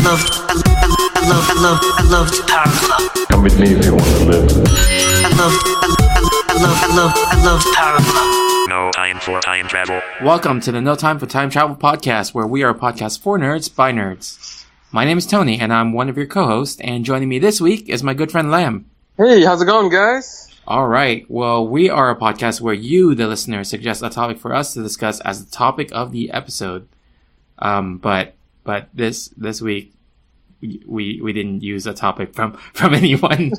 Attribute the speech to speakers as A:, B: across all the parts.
A: I love Power Glove.
B: Come with me if you want to live.
A: I love Power Glove.
C: No time for time travel.
D: Welcome to the No Time for Time Travel podcast, where we are a podcast for nerds by nerds. My name is Tony, and I'm one of your co-hosts, and joining me this week is my good friend Lam.
E: Hey, how's it going, guys?
D: All right. Well, we are a podcast where you, the listener, suggest a topic for us to discuss as the topic of the episode. But this week we didn't use a topic from anyone.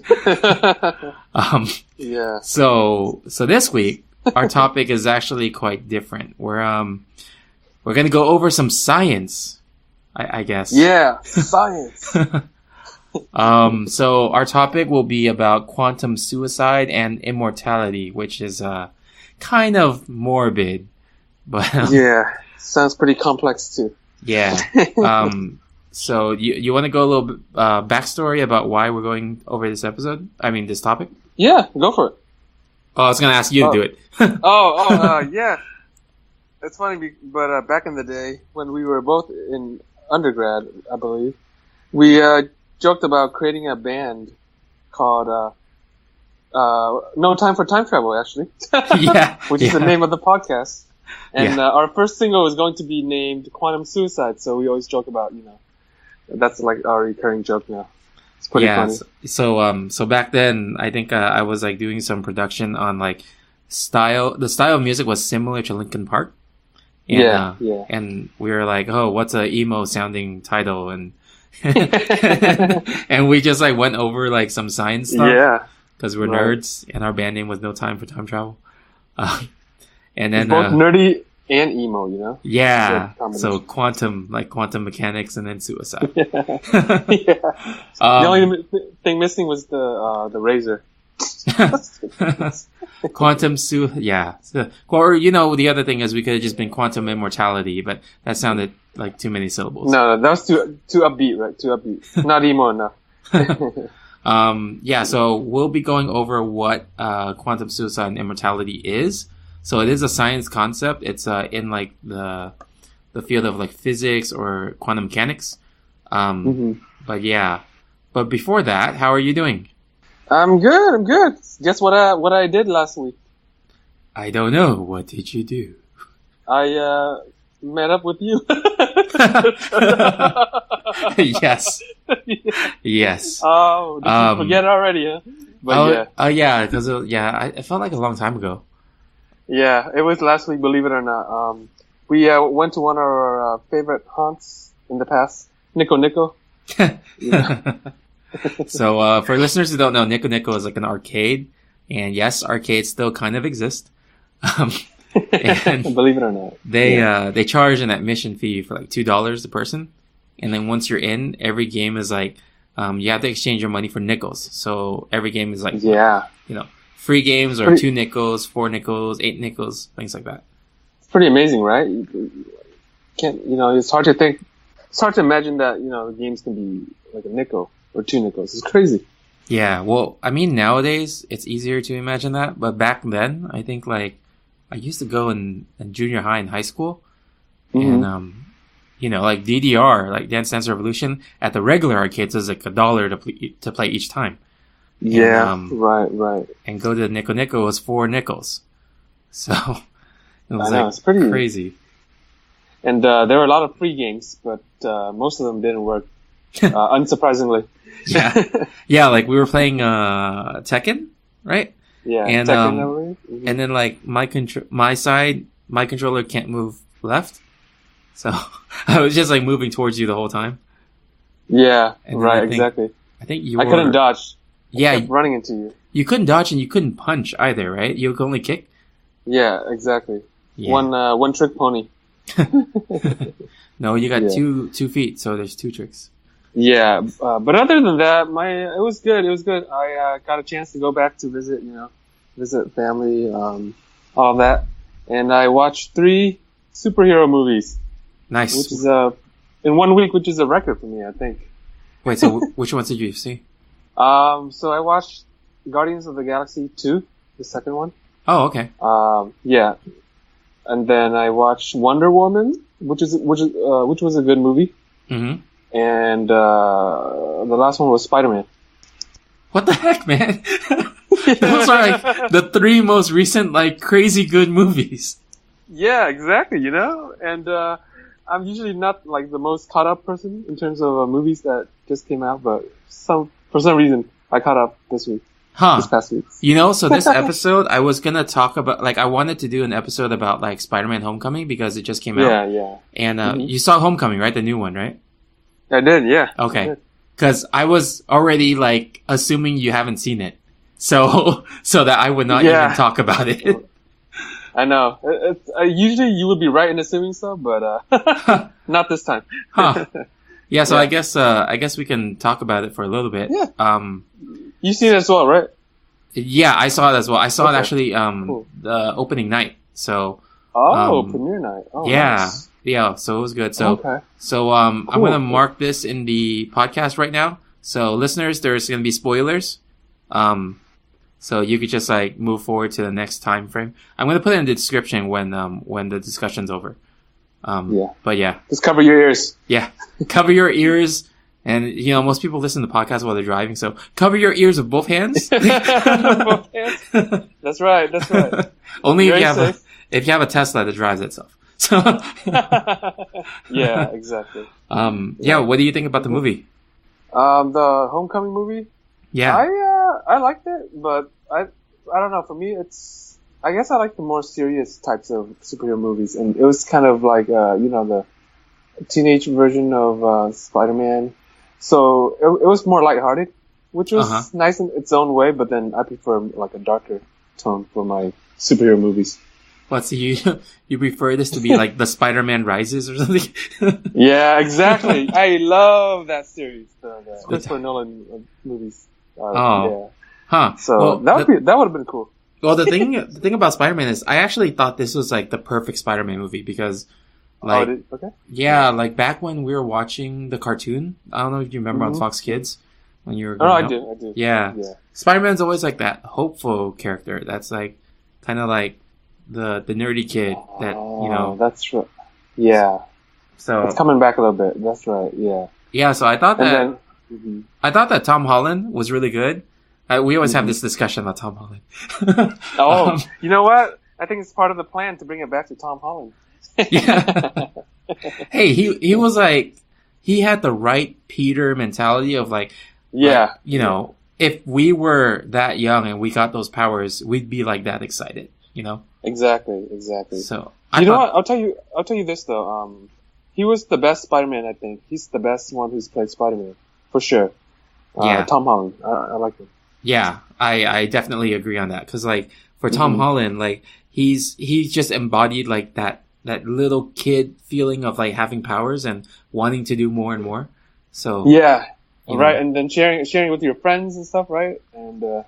E: Yeah.
D: So this week our topic is actually quite different. We're gonna go over some science, I guess.
E: Yeah, science.
D: So our topic will be about quantum suicide and immortality, which is kind of morbid, but
E: Yeah, sounds pretty complex too.
D: yeah. So you want to go a little bit backstory about why we're going over this topic?
E: Yeah, go for it.
D: Oh, I was gonna ask you to do it.
E: Yeah. It's funny, but back in the day when we were both in undergrad, I believe, we joked about creating a band called No Time for Time Travel, actually.
D: Yeah,
E: Which is the name of the podcast. And our first single is going to be named Quantum Suicide, so we always joke about, that's like our recurring joke now. It's pretty funny.
D: So back then, I think I was like doing some production on like style. The style of music was similar to Linkin Park. And,
E: yeah.
D: And we were like, oh, what's a emo sounding title? And and we just like went over like some science stuff.
E: Yeah.
D: Because we're nerds, and our band name was No Time for Time Travel. And then
E: it's both nerdy and emo,
D: Yeah. So quantum mechanics, and then suicide.
E: Yeah. The only thing missing was the razor.
D: Quantum yeah. Or the other thing is we could have just been quantum immortality, but that sounded like too many syllables.
E: No, that was too upbeat, right? Too upbeat. Not emo enough.
D: Yeah. So we'll be going over what quantum suicide and immortality is. So it is a science concept. It's in like the field of like physics or quantum mechanics. But yeah. But before that, how are you doing?
E: I'm good. Guess what I did last week?
D: I don't know. What did you do?
E: I met up with you.
D: Yes. Yes.
E: Oh, did you forget already, huh? But
D: yeah, because it felt like a long time ago.
E: Yeah, it was last week, believe it or not. We went to one of our favorite haunts in the past, Nico Nico.
D: So for listeners who don't know, Nico Nico is like an arcade, and yes, arcades still kind of exist. And
E: believe it or not,
D: they charge an admission fee for like $2 a person, and then once you're in, every game is like you have to exchange your money for nickels. So every game is like free games or 2 nickels, 4 nickels, 8 nickels, things like that.
E: It's pretty amazing, right? You can't, it's hard to think. It's hard to imagine that, the games can be like a nickel or 2 nickels. It's crazy.
D: Yeah, well, I mean, nowadays it's easier to imagine that, but back then, I think like I used to go in junior high and high school, and like DDR, like Dance Dance Revolution, at the regular arcades was like $1 to play each time.
E: Yeah,
D: and,
E: right.
D: And go to the Nico Nico was 4 nickels. So it was
E: it's pretty
D: crazy.
E: And there were a lot of free games, but most of them didn't work, unsurprisingly.
D: Yeah, like we were playing Tekken, right?
E: Yeah,
D: and
E: Tekken,
D: and then like my controller can't move left, so I was just like moving towards you the whole time.
E: Yeah,
D: and
E: right, exactly.
D: I think I
E: couldn't dodge.
D: Yeah,
E: I kept running into you.
D: You couldn't dodge and you couldn't punch either, right? You could only kick.
E: Yeah, exactly. Yeah. One trick pony.
D: No, you got 2 feet, so there's 2 tricks.
E: Yeah, but other than that, it was good. It was good. I got a chance to go back to visit family, all that, and I watched 3 superhero movies.
D: Nice.
E: Which is in 1 week, which is a record for me, I think.
D: Wait, so which ones did you see?
E: So I watched Guardians of the Galaxy 2, the second one.
D: Oh, okay.
E: Yeah, and then I watched Wonder Woman, which was a good movie.
D: Mm-hmm.
E: and the last one was Spiderman.
D: What the heck, man? Those are like the three most recent, like, crazy good movies.
E: Yeah, exactly. You know, and I'm usually not like the most caught up person in terms of movies that just came out, but for some reason I caught up this week. This past week.
D: You know, so this episode, I was gonna talk about, like, I wanted to do an episode about, like, Spider-Man Homecoming because it just came out.
E: Yeah.
D: And you saw Homecoming, right? The new one, right?
E: I did, yeah.
D: Okay. Because I was already, like, assuming you haven't seen it. So that I would not even talk about it.
E: I know. Usually you would be right in assuming so, but not this time.
D: Yeah, so I guess we can talk about it for a little bit.
E: Yeah. You've seen it as well, right?
D: Yeah, I saw it as well. I saw it actually cool. The opening night. So
E: premiere night. Oh,
D: yeah.
E: Nice.
D: Yeah, so it was good. So cool. I'm going to mark this in the podcast right now. So listeners, there's going to be spoilers. So you could just like move forward to the next time frame. I'm going to put it in the description when the discussion's over. But yeah.
E: Just cover your ears.
D: Yeah. Cover your ears. And, you know, most people listen to podcasts while they're driving, so cover your ears with both hands.
E: Both hands. That's right.
D: Only if you have a Tesla that drives itself. So
E: yeah, exactly.
D: Yeah, what do you think about the movie?
E: The Homecoming movie?
D: Yeah.
E: I liked it, but I don't know, for me I guess I like the more serious types of superhero movies, and it was kind of like the teenage version of Spider-Man. So it was more lighthearted, which was nice in its own way, but then I prefer like a darker tone for my superhero movies.
D: What, so you prefer this to be like the Spider-Man Rises or something?
E: Yeah, exactly. I love that series, the Christopher Nolan movies. Yeah.
D: Huh.
E: So well, that would have been cool.
D: Well, the thing about Spider-Man is I actually thought this was like the perfect Spider-Man movie because like like back when we were watching the cartoon, I don't know if you remember on Fox Kids when you were
E: I do.
D: Yeah. Spider-Man's always like that hopeful character that's like kind of like the nerdy kid that, you know.
E: That's right. Yeah.
D: So
E: it's coming back a little bit. That's right. Yeah.
D: Yeah, so I thought that Tom Holland was really good. We always have this discussion about Tom Holland.
E: You know what? I think it's part of the plan to bring it back to Tom Holland.
D: Yeah. Hey, he was like, he had the right Peter mentality of like, you know, if we were that young and we got those powers, we'd be like that excited, you know?
E: Exactly.
D: So
E: you know what? I'll tell you this though. He was the best Spider-Man. I think he's the best one who's played Spider-Man for sure. Tom Holland. I like him.
D: Yeah, I definitely agree on that because like for Tom Holland, like he's just embodied like that little kid feeling of like having powers and wanting to do more and more. So
E: right, and then sharing with your friends and stuff, right? And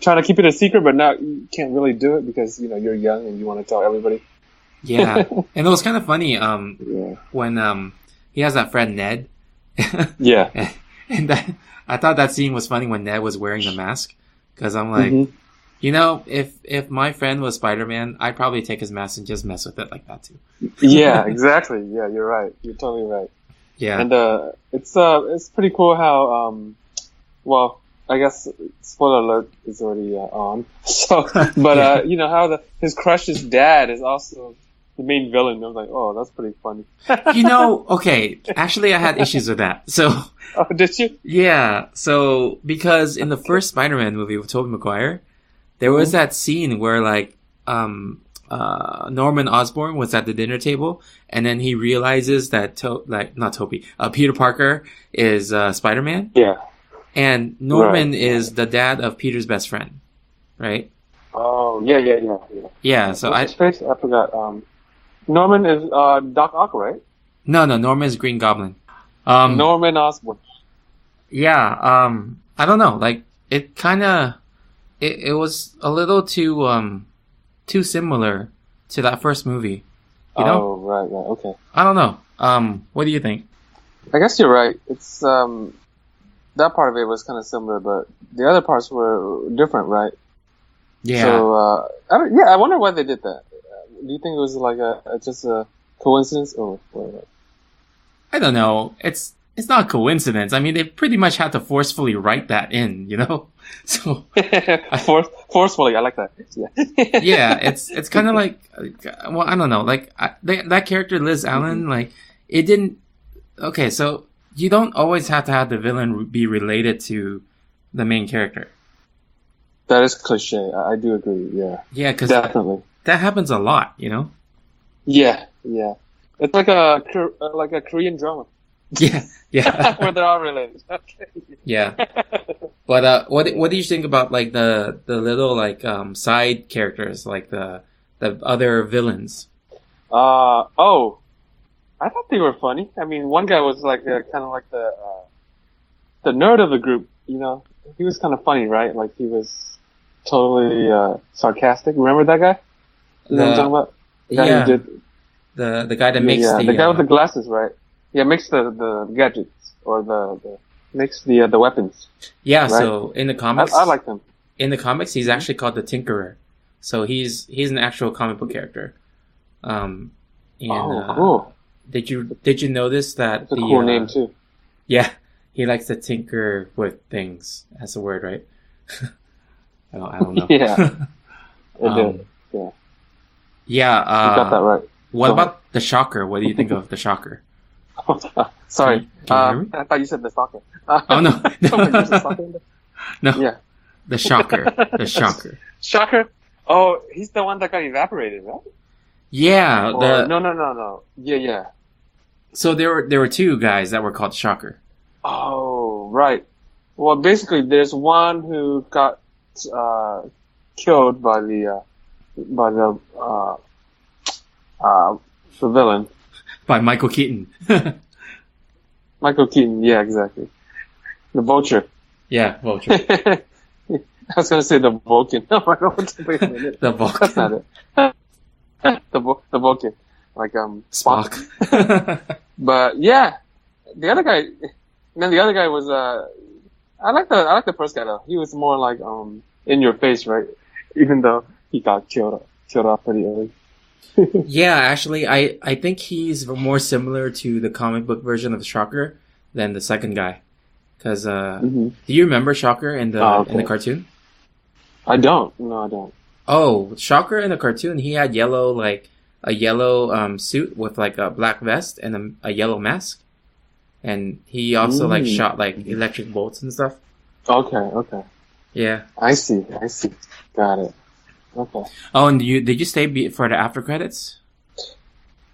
E: trying to keep it a secret, but now you can't really do it because you're young and you want to tell everybody.
D: Yeah, and it was kind of funny when he has that friend Ned.
E: Yeah,
D: and I thought that scene was funny when Ned was wearing the mask because I'm like, if my friend was Spider-Man, I'd probably take his mask and just mess with it like that too.
E: Yeah, exactly. Yeah, you're right. You're totally right.
D: Yeah,
E: and it's pretty cool how well, I guess spoiler alert is already on. So, but how his crush's dad is also the main villain. I was like, oh, that's pretty funny.
D: Okay. Actually, I had issues with that. So,
E: oh, did you?
D: Yeah. So, because in the first Spider-Man movie with Tobey Maguire, there was that scene where like Norman Osborn was at the dinner table, and then he realizes that Peter Parker is Spider-Man.
E: Yeah.
D: And Norman is the dad of Peter's best friend, right?
E: Oh, yeah.
D: Yeah, so
E: I forgot. Norman is Doc Ock, right?
D: No, Norman is Green Goblin.
E: Norman Osborn.
D: Yeah, I don't know. Like, it kind of... It was a little too similar to that first movie. You know?
E: Oh, right, okay.
D: I don't know. What do you think?
E: I guess you're right. It's, that part of it was kind of similar, but the other parts were different, right?
D: Yeah.
E: So, I wonder why they did that. Do you think it was like just a coincidence or what?
D: I don't know. It's it's not a coincidence. I mean, they pretty much had to forcefully write that in, you know? So
E: Forcefully, I like that. Yeah.
D: yeah, it's kind of like, well, I don't know, like that character Liz Allen, like it didn't. Okay, so you don't always have to have the villain be related to the main character.
E: That is cliche. I do agree. Yeah.
D: Yeah, because
E: definitely
D: that happens a lot, you know.
E: Yeah. It's like a Korean drama.
D: Yeah.
E: Where they're all related. Okay.
D: Yeah. But what do you think about like the little like side characters, like the other villains?
E: Oh, I thought they were funny. I mean, one guy was like kind of like the nerd of the group. You know, he was kind of funny, right? Like he was totally sarcastic. Remember that guy? You know what I'm talking about? The guy who did
D: the guy that makes
E: the guy with the glasses, right? Yeah, makes the gadgets or makes the weapons.
D: Yeah, right? So in the comics,
E: I like him.
D: In the comics, he's actually called the Tinkerer. So he's an actual comic book character.
E: Cool.
D: Did you notice that
E: it's a cool name too?
D: Yeah, he likes to tinker with things. That's a word, right? I don't know.
E: Yeah, it did. Yeah.
D: Yeah.
E: You got that right.
D: What about the Shocker? What do you think of the Shocker?
E: Sorry,
D: can you hear me?
E: I thought you said the soccer.
D: Oh no. No.
E: Yeah.
D: The Shocker. The Shocker.
E: Shocker. Oh, he's the one that got evaporated, right?
D: Yeah.
E: No. Yeah.
D: So there were two guys that were called Shocker.
E: Oh, right. Well, basically, there's one who got killed by the villain.
D: By Michael Keaton.
E: Michael Keaton, yeah, exactly. The Vulture.
D: Yeah, Vulture.
E: I was gonna say the Vulcan. Oh my god, wait a minute.
D: The Vulcan.
E: That's not it. The Vulcan. Like,
D: Spock.
E: But yeah, the other guy was, I like the first guy though. He was more like, in your face, right? Even though he got killed off pretty early.
D: Yeah, actually, I think he's more similar to the comic book version of Shocker than the second guy. Because do you remember Shocker in the cartoon?
E: I don't. No, I don't.
D: Oh, Shocker in the cartoon, he had a yellow suit with like a black vest and a yellow mask, and he also like shot like electric bolts and stuff.
E: Okay.
D: Yeah.
E: I see. Got it. Okay.
D: Oh, and did you stay for the after credits?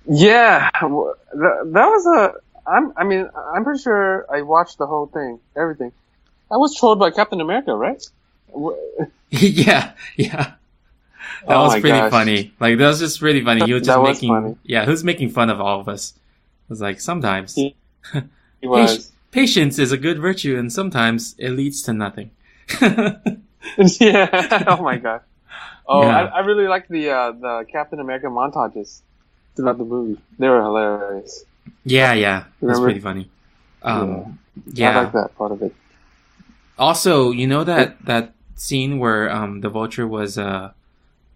E: Yeah, that was I'm pretty sure I watched the whole thing, everything. I was trolled by Captain America, right?
D: Yeah. That was pretty funny. Like, that was just really funny. He was just
E: funny.
D: Yeah, who's making fun of all of us? It was like, sometimes.
E: He was.
D: Patience is a good virtue, and sometimes it leads to nothing.
E: Yeah. Oh my god. Oh,
D: yeah.
E: I really liked the Captain America montages throughout the movie. They were hilarious.
D: Yeah. That's
E: Remember?
D: pretty funny.
E: Yeah. I like that part of it.
D: Also, you know that scene where the Vulture was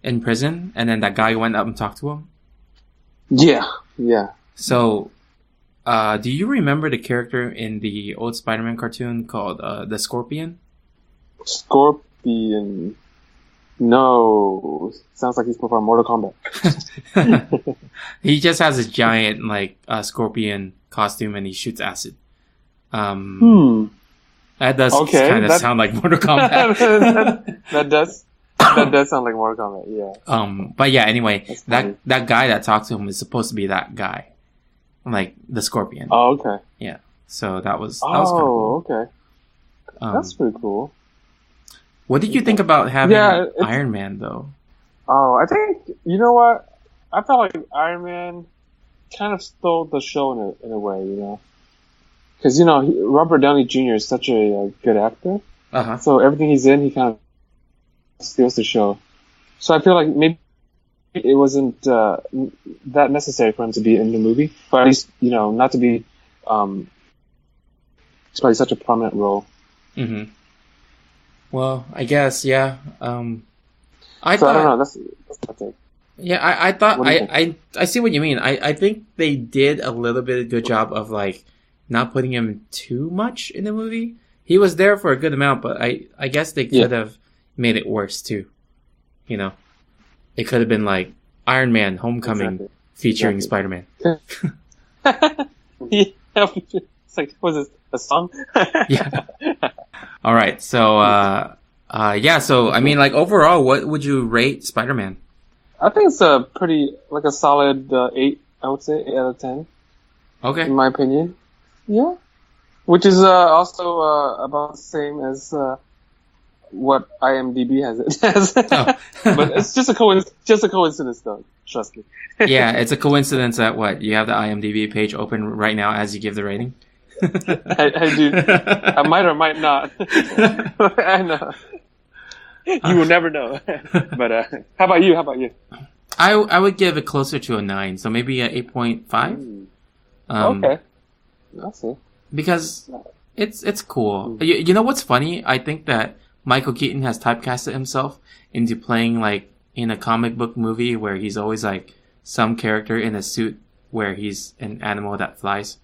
D: in prison, and then that guy went up and talked to him?
E: Yeah.
D: So, do you remember the character in the old Spider-Man cartoon called the Scorpion?
E: Scorpion. No. Sounds like he's from Mortal Kombat.
D: He just has a giant like scorpion costume and he shoots acid. That does kind of sound like Mortal Kombat.
E: that does sound like Mortal Kombat, yeah.
D: But yeah, anyway, that guy that talked to him is supposed to be that guy. Like the Scorpion.
E: Oh, okay.
D: Yeah. So that was kind of cool.
E: Okay. That's pretty cool.
D: What did you think about having Iron Man, though?
E: Oh, I think, you know what? I felt like Iron Man kind of stole the show in a way, you know? Because, you know, Robert Downey Jr. is such a good actor.
D: Uh-huh.
E: So everything he's in, he kind of steals the show. So I feel like maybe it wasn't that necessary for him to be in the movie. But at least, you know, not to be to play such a prominent role.
D: Mm-hmm. Well, I guess, yeah. I
E: don't know. That's my take.
D: Yeah, I see what you mean. I think they did a little bit of good job of like not putting him too much in the movie. He was there for a good amount, but I guess they could have made it worse too. You know, it could have been like Iron Man Homecoming featuring Spider-Man.
E: Yeah, it's like, was this a song?
D: Yeah. All right. So, so I mean, like overall, what would you rate Spider-Man?
E: I think it's a pretty, like a solid 8, I would say, 8 out of 10.
D: Okay.
E: In my opinion. Yeah. Which is also about the same as what IMDb has it as.
D: Oh.
E: But it's just a coincidence, though. Trust me.
D: Yeah, it's a coincidence that you have the IMDb page open right now as you give the rating.
E: I do. I might or might not. I know. You will never know. But how about you?
D: I would give it closer to a 9, so maybe a 8.5.
E: Okay. I'll see.
D: Because it's cool. You know what's funny? I think that Michael Keaton has typecasted himself into playing like in a comic book movie where he's always like some character in a suit where he's an animal that flies.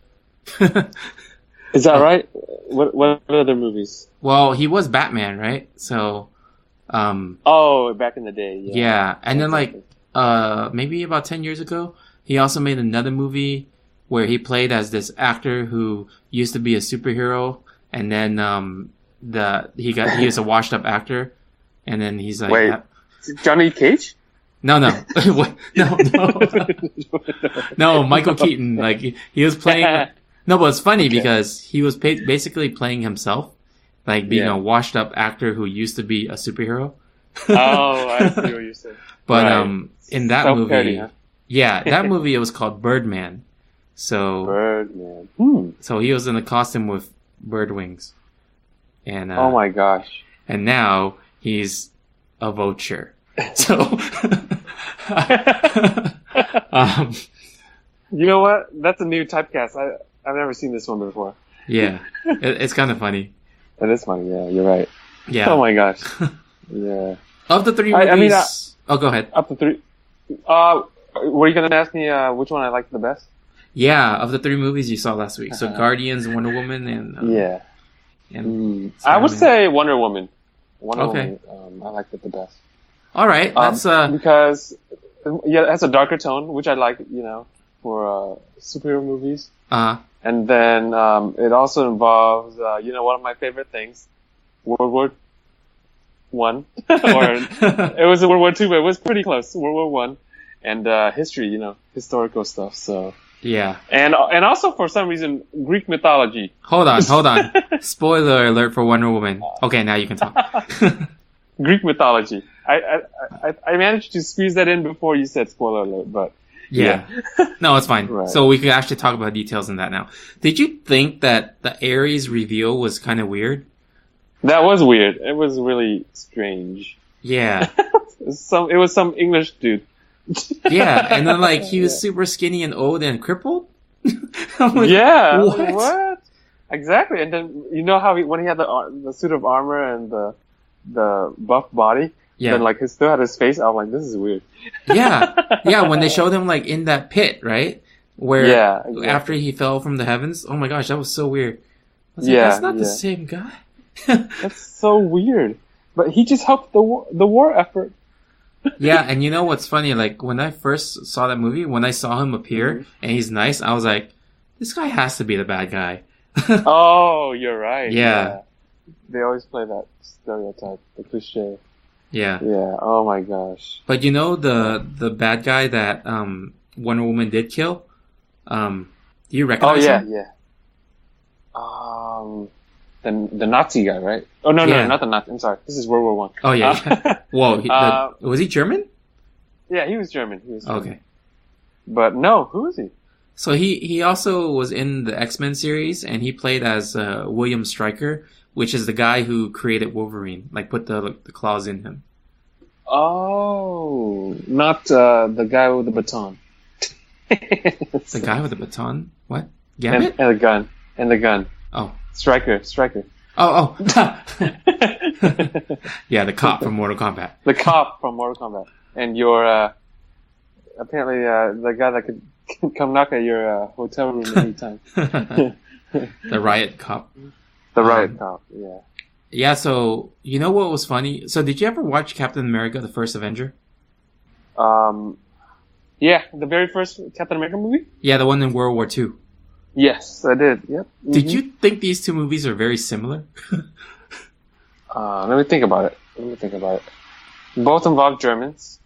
E: Is that right? What other movies?
D: Well, he was Batman, right? So,
E: back in the day, yeah.
D: Yeah, and then like, maybe about 10 years ago, he also made another movie where he played as this actor who used to be a superhero, and then, he was a washed up actor, and then he's like,
E: wait, Johnny Cage?
D: No. No, Michael Keaton, like, he was playing, no, but it's funny because he was basically playing himself, like being a washed up actor who used to be a superhero.
E: Oh, I see what you're saying.
D: But, in that
E: Self-parody,
D: movie,
E: huh?
D: yeah, that movie, it was called Birdman. So,
E: Birdman.
D: So he was in a costume with bird wings. And,
E: oh my gosh.
D: And now he's a vulture. So,
E: you know what? That's a new typecast. I've never seen this one before.
D: Yeah. It's kind of funny.
E: It is funny. Yeah, you're right.
D: Yeah.
E: Oh my gosh. Yeah.
D: Of the 3 movies, go ahead.
E: Up to 3. Were you gonna ask me which one I liked the best?
D: Yeah, of the 3 movies you saw last week. So Guardians, Wonder Woman, and
E: yeah.
D: And
E: I would say Wonder Woman.
D: Okay.
E: Woman, I liked it the best.
D: All right, that's
E: because it has a darker tone, which I like, for superhero movies. And then it also involves, one of my favorite things, World War One, or it was World War Two, but it was pretty close. World War One, and history, historical stuff. So
D: yeah,
E: and also for some reason Greek mythology.
D: Hold on. Spoiler alert for Wonder Woman. Okay, now you can talk.
E: Greek mythology. I managed to squeeze that in before you said spoiler alert, but
D: yeah. No, it's fine.
E: Right.
D: So we could actually talk about details in that now. Did you think that the Ares reveal was kind of weird?
E: That was weird. It was really strange.
D: Yeah.
E: It was some English dude.
D: Yeah, and then like he was super skinny and old and crippled. I'm like,
E: yeah.
D: What?
E: Exactly. And then how when he had the suit of armor and the buff body, then like he still had his face. I was like, this is weird. Yeah. When they showed him like in that pit, right? Where exactly.
D: After he fell from the heavens. Oh my gosh, that was so weird. I was like, that's not the same guy.
E: That's so weird. But he just helped the war effort.
D: Yeah, and you know what's funny? Like when I first saw that movie, when I saw him appear and he's nice, I was like, this guy has to be the bad guy.
E: Oh, you're right.
D: Yeah.
E: They always play that stereotype, the cliche.
D: Yeah.
E: Yeah. Oh my gosh.
D: But the bad guy that Wonder Woman did kill, do you recognize him?
E: Yeah. The Nazi guy, right? Oh no, not the Nazi. I'm sorry. This is World War One.
D: Oh yeah. Whoa. Was he German?
E: Yeah, he was German.
D: Okay.
E: But no, who is he?
D: So he also was in the X-Men series, and he played as William Stryker, which is the guy who created Wolverine, like put the claws in him.
E: Oh, not the guy with the baton.
D: The guy with the baton? What? Gambit?
E: And the gun.
D: Oh.
E: Stryker.
D: Oh. Yeah, the cop from Mortal Kombat.
E: The cop from Mortal Kombat. And you're apparently the guy that could can come knock at your hotel room anytime.
D: The riot cop.
E: The riot cop, yeah.
D: Yeah, so, you know what was funny? So, did you ever watch Captain America, the First Avenger?
E: Yeah, the very first Captain America movie?
D: Yeah, the one in World War II.
E: Yes, I did, yep. Mm-hmm.
D: Did you think these two movies are very similar?
E: Let me think about it. Both involve Germans.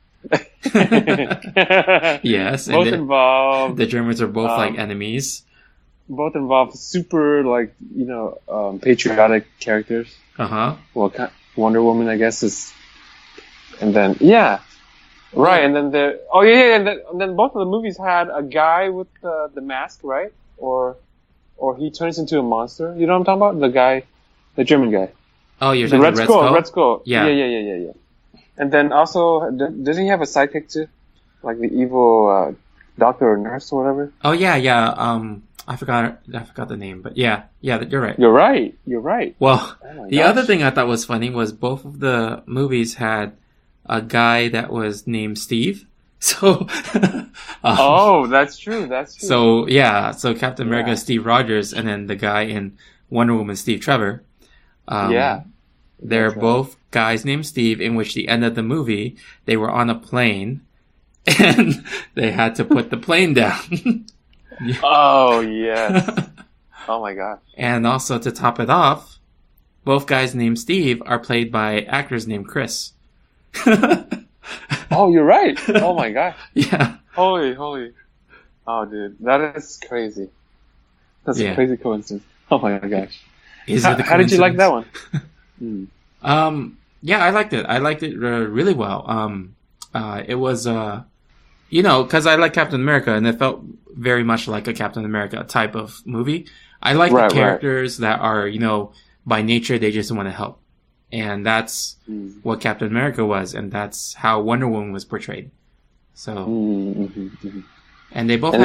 D: Yes.
E: Both involve...
D: The Germans are both, like, enemies.
E: Both involve super, like, patriotic characters.
D: Uh-huh.
E: Well, Wonder Woman, I guess, is... And then, yeah. Right, and then and then both of the movies had a guy with the mask, right? Or he turns into a monster. You know what I'm talking about? The guy, the German guy.
D: Oh, you're
E: the
D: talking about
E: Red Skull.
D: Yeah.
E: Yeah. And then also, doesn't he have a sidekick too? Like the evil doctor or nurse or whatever?
D: Oh, yeah. I forgot the name, but yeah, you're right.
E: You're right.
D: Well, the other thing I thought was funny was both of the movies had a guy that was named Steve. So,
E: that's true.
D: So Captain America is Steve Rogers, and then the guy in Wonder Woman, Steve Trevor. They're both guys named Steve, in which the end of the movie, they were on a plane, and they had to put the plane down.
E: Oh, yes. Oh my gosh.
D: And also, to top it off, both guys named Steve are played by actors named Chris.
E: Oh, you're right. Oh my gosh.
D: Yeah.
E: Holy. Oh, dude. That is crazy. That's a crazy coincidence. Oh my gosh. How did you like that one?
D: Yeah, I liked it. I liked it really well. It was, because I like Captain America, and it felt very much like a Captain America type of movie. I like the characters that are, by nature, they just want to help. And that's what Captain America was, and that's how Wonder Woman was portrayed. So, and they both took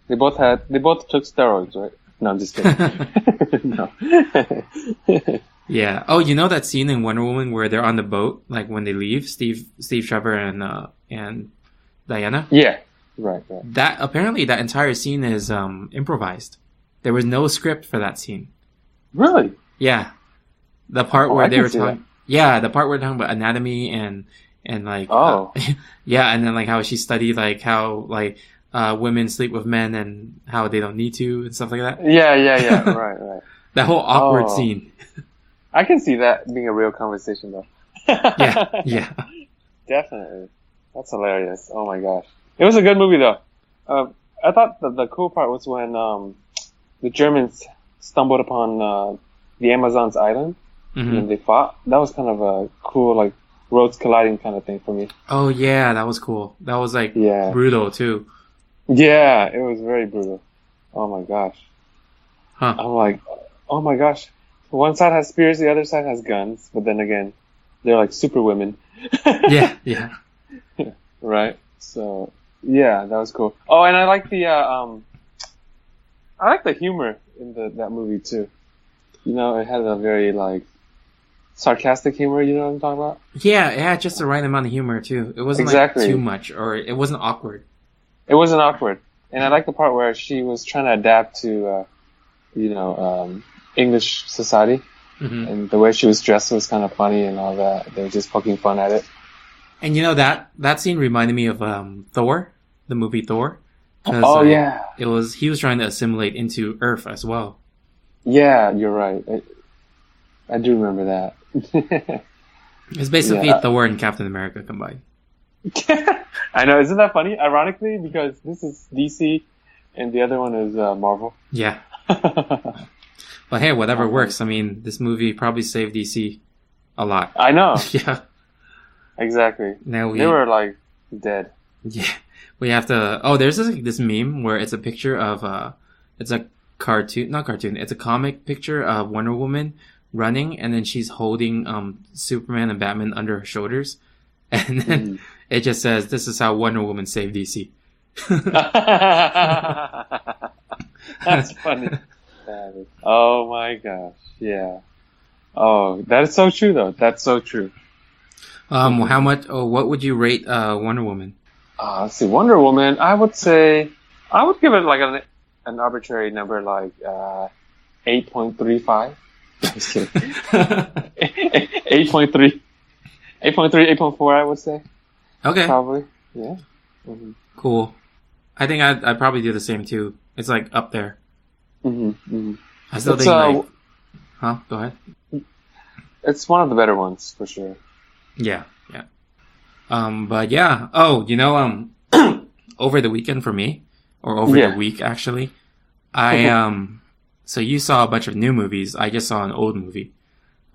D: steroids, right? No, I'm just kidding. No. Yeah. Oh, you know that scene in Wonder Woman where they're on the boat, like when they leave, Steve Trevor and Diana?
E: Yeah. Right.
D: That entire scene is improvised. There was no script for that scene.
E: Really?
D: Yeah. The part where they were talking, the part where they're talking about anatomy and like, yeah, and then like how she studied like how like women sleep with men and how they don't need to and stuff like that.
E: Yeah. Right.
D: That whole awkward scene.
E: I can see that being a real conversation though.
D: Yeah.
E: Definitely. That's hilarious. Oh my gosh. It was a good movie though. I thought the cool part was when the Germans stumbled upon the Amazon's island. And they fought. That was kind of a cool, like, roads colliding kind of thing for me.
D: Oh, yeah, that was cool. That was, like, brutal, too.
E: Yeah, it was very brutal. Oh, my gosh.
D: Huh.
E: I'm like, oh, my gosh. One side has spears, the other side has guns. But then again, they're, like, super women.
D: Yeah.
E: Right? So, yeah, that was cool. Oh, and I like the humor in that movie, too. It had a very, like, sarcastic humor, you know what I'm talking about?
D: Yeah, it had just the right amount of humor, too. It wasn't, like, too much, or it wasn't awkward.
E: It wasn't awkward. And I like the part where she was trying to adapt to, English society. And the way she was dressed was kind of funny and all that. They were just poking fun at it.
D: And, that scene reminded me of Thor, the movie Thor.
E: Oh, yeah.
D: He was trying to assimilate into Earth as well.
E: Yeah, you're right. I do remember that.
D: It's basically Thor and Captain America combined.
E: I know, isn't that funny? Ironically, because this is DC and the other one is Marvel.
D: Yeah. But hey, whatever works. I mean, this movie probably saved DC a lot.
E: I know.
D: Yeah.
E: Exactly.
D: They
E: were like dead.
D: Yeah. We have to. Oh, there's this meme where it's a picture of it's a not cartoon. It's a comic picture of Wonder Woman running, and then she's holding Superman and Batman under her shoulders, and then it just says, "This is how Wonder Woman saved DC."
E: That's funny. Oh my gosh! Yeah. Oh, that is so true, though. That's so true.
D: How much? Oh, what would you rate Wonder Woman?
E: Let's see, Wonder Woman. I would give it like an arbitrary number, like 8.35. Just kidding. 8.3, 8.4. I would say.
D: Okay.
E: Probably. Yeah. Mm-hmm.
D: Cool. I think I'd probably do the same too. It's like up there.
E: Mm-hmm. Mm-hmm.
D: I still think like. Huh? Go ahead.
E: It's one of the better ones for sure.
D: Yeah. Yeah. But yeah. Oh, over the weekend for me, or over the week actually, so you saw a bunch of new movies. I just saw an old movie.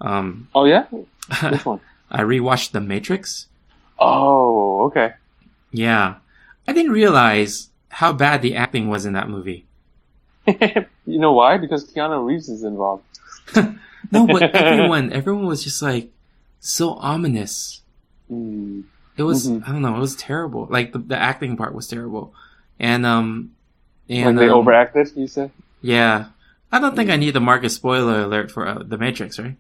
E: Oh yeah? Which one?
D: I rewatched The Matrix.
E: Oh, okay.
D: Yeah. I didn't realize how bad the acting was in that movie.
E: You know why? Because Keanu Reeves is involved.
D: No, but everyone was just like so ominous.
E: Mm.
D: It was, I don't know, it was terrible. Like the acting part was terrible. And
E: like they overacted, you said?
D: Yeah. I don't think I need to mark a spoiler alert for The Matrix, right?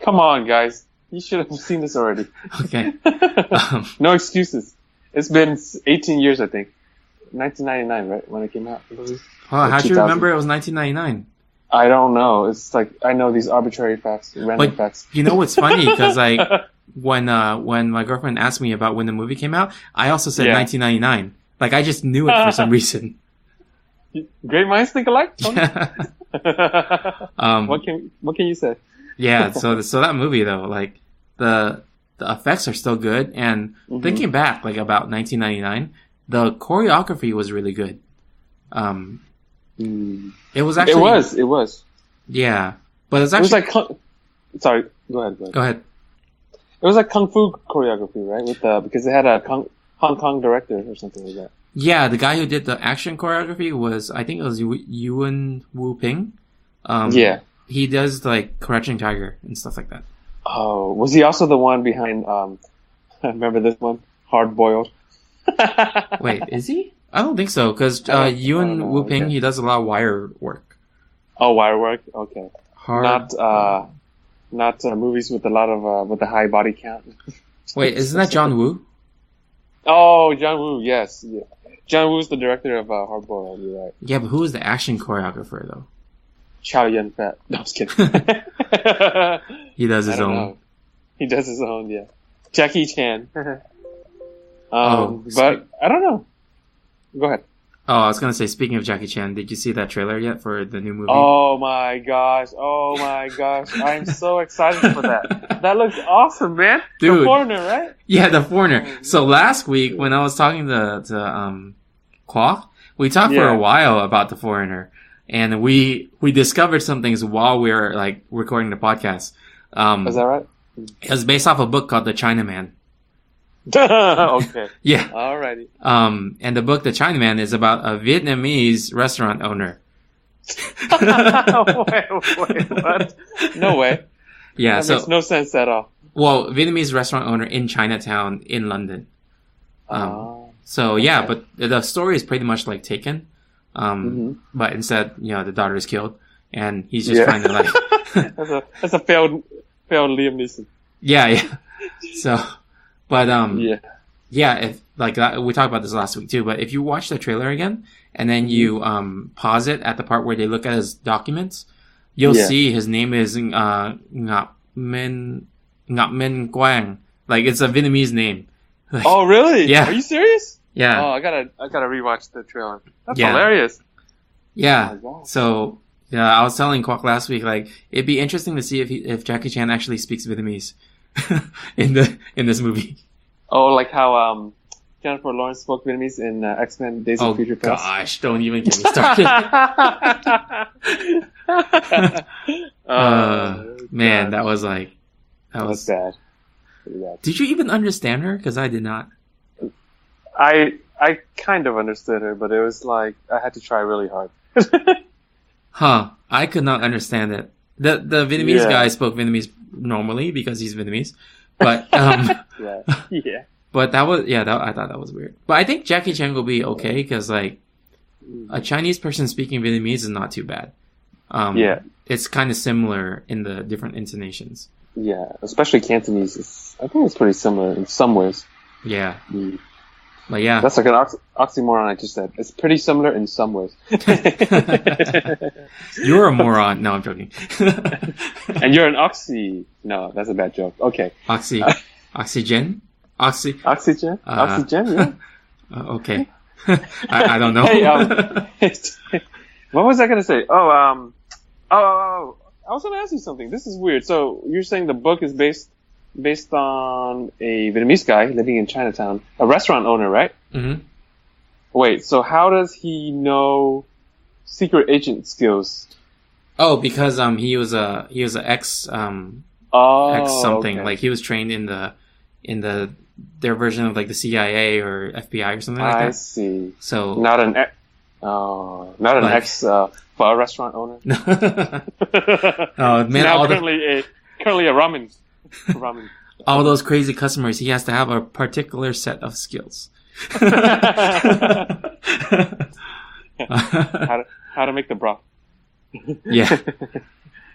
E: Come on, guys. You should have seen this already.
D: Okay.
E: No excuses. It's been 18 years, I think. 1999, right? When it came out.
D: Oh, how'd you remember it was 1999?
E: I don't know. It's like, I know these arbitrary facts, random facts.
D: You know what's funny? Because like, when my girlfriend asked me about when the movie came out, I also said 1999. Like, I just knew it for some reason.
E: Great minds think alike, Tony?
D: Yeah.
E: What can you say?
D: Yeah, so that movie though, like the effects are still good, and thinking back, like about 1999, the choreography was really good. It was actually
E: it was.
D: Yeah, but it was actually
E: sorry, go ahead.
D: Go ahead.
E: It was like kung fu choreography, right? Because they had a Hong Kong director or something like that.
D: Yeah, the guy who did the action choreography was, I think it was Yuan Wu Ping.
E: Yeah.
D: He does like Crouching Tiger and stuff like that.
E: Oh, was he also the one behind, remember this one? Hard Boiled?
D: Wait, is he? I don't think so, because Yuan Wu Ping, he does a lot of wire work.
E: Oh, wire work? Okay. Not movies with a lot of, with a high body count.
D: Wait, isn't that John Woo?
E: Oh, John Woo, yes. Yeah. John Woo's the director of Hard Boiled, you're right.
D: Yeah, but who is the action choreographer, though?
E: Chow Yun Fat. No, I'm just kidding.
D: He does his own.
E: Know. He does his own, yeah. Jackie Chan. But I don't know. Go ahead.
D: Oh, I was gonna say, speaking of Jackie Chan, did you see that trailer yet for the new movie?
E: Oh my gosh. I'm so excited for that. That looks awesome, man.
D: Dude.
E: The Foreigner, right?
D: Yeah, The Foreigner. So last week, when I was talking to Kwok, we talked for a while about The Foreigner. And we discovered some things while we were like recording the podcast.
E: Is that right?
D: It was based off a book called The Chinaman.
E: Okay.
D: Yeah.
E: Alrighty.
D: And the book The Chinaman is about a Vietnamese restaurant owner.
E: Wait, what? No way.
D: Yeah,
E: that makes no sense at all.
D: Well, Vietnamese restaurant owner in Chinatown in London. So yeah, but the story is pretty much like Taken. But instead, the daughter is killed, and he's just trying to like.
E: that's a failed Liam Neeson.
D: Yeah. So, but if like we talked about this last week too. But if you watch the trailer again and then you pause it at the part where they look at his documents, you'll see his name is Ngap Min Quang. Like it's a Vietnamese name. Like,
E: oh really?
D: Yeah.
E: Are you serious?
D: Yeah.
E: Oh, I gotta rewatch the trailer. That's hilarious.
D: Yeah. So, I was telling Kwok last week, like, it'd be interesting to see if Jackie Chan actually speaks Vietnamese in this movie. Oh,
E: like how Jennifer Lawrence spoke Vietnamese in X-Men: Days of Future Past.
D: Oh gosh, don't even get me started. Man, that was bad. Pretty bad. Did you even understand her? Because I did not.
E: I kind of understood her, but it was like I had to try really hard.
D: Huh. I could not understand it. The Vietnamese guy spoke Vietnamese normally because he's Vietnamese. But
E: yeah.
D: But that was I thought that was weird. But I think Jackie Chan will be okay because like a Chinese person speaking Vietnamese is not too bad. It's kind of similar in the different intonations.
E: Yeah, especially Cantonese. I think it's pretty similar in some ways.
D: Yeah. But yeah.
E: That's like an oxymoron I just said. It's pretty similar in some ways.
D: You're a moron. No, I'm joking.
E: And you're an oxy. No, that's a bad joke. Okay.
D: Oxygen?
E: Oxygen?
D: Uh,
E: Oxygen, yeah.
D: Okay. I don't know.
E: Hey, what was I going to say? I was going to ask you something. This is weird. So you're saying the book is based on a Vietnamese guy living in Chinatown, a restaurant owner, right?
D: Mm-hmm.
E: Wait, so how does he know secret agent skills?
D: Oh, because he was a ex ex something.
E: Okay.
D: Like he was trained in their version of like the CIA or FBI or something like that.
E: I see.
D: So
E: Not an ex bar restaurant owner.
D: Oh man,
E: Now
D: all
E: currently a ramen.
D: all those crazy customers, he has to have a particular set of skills.
E: How to make the broth.
D: Yeah.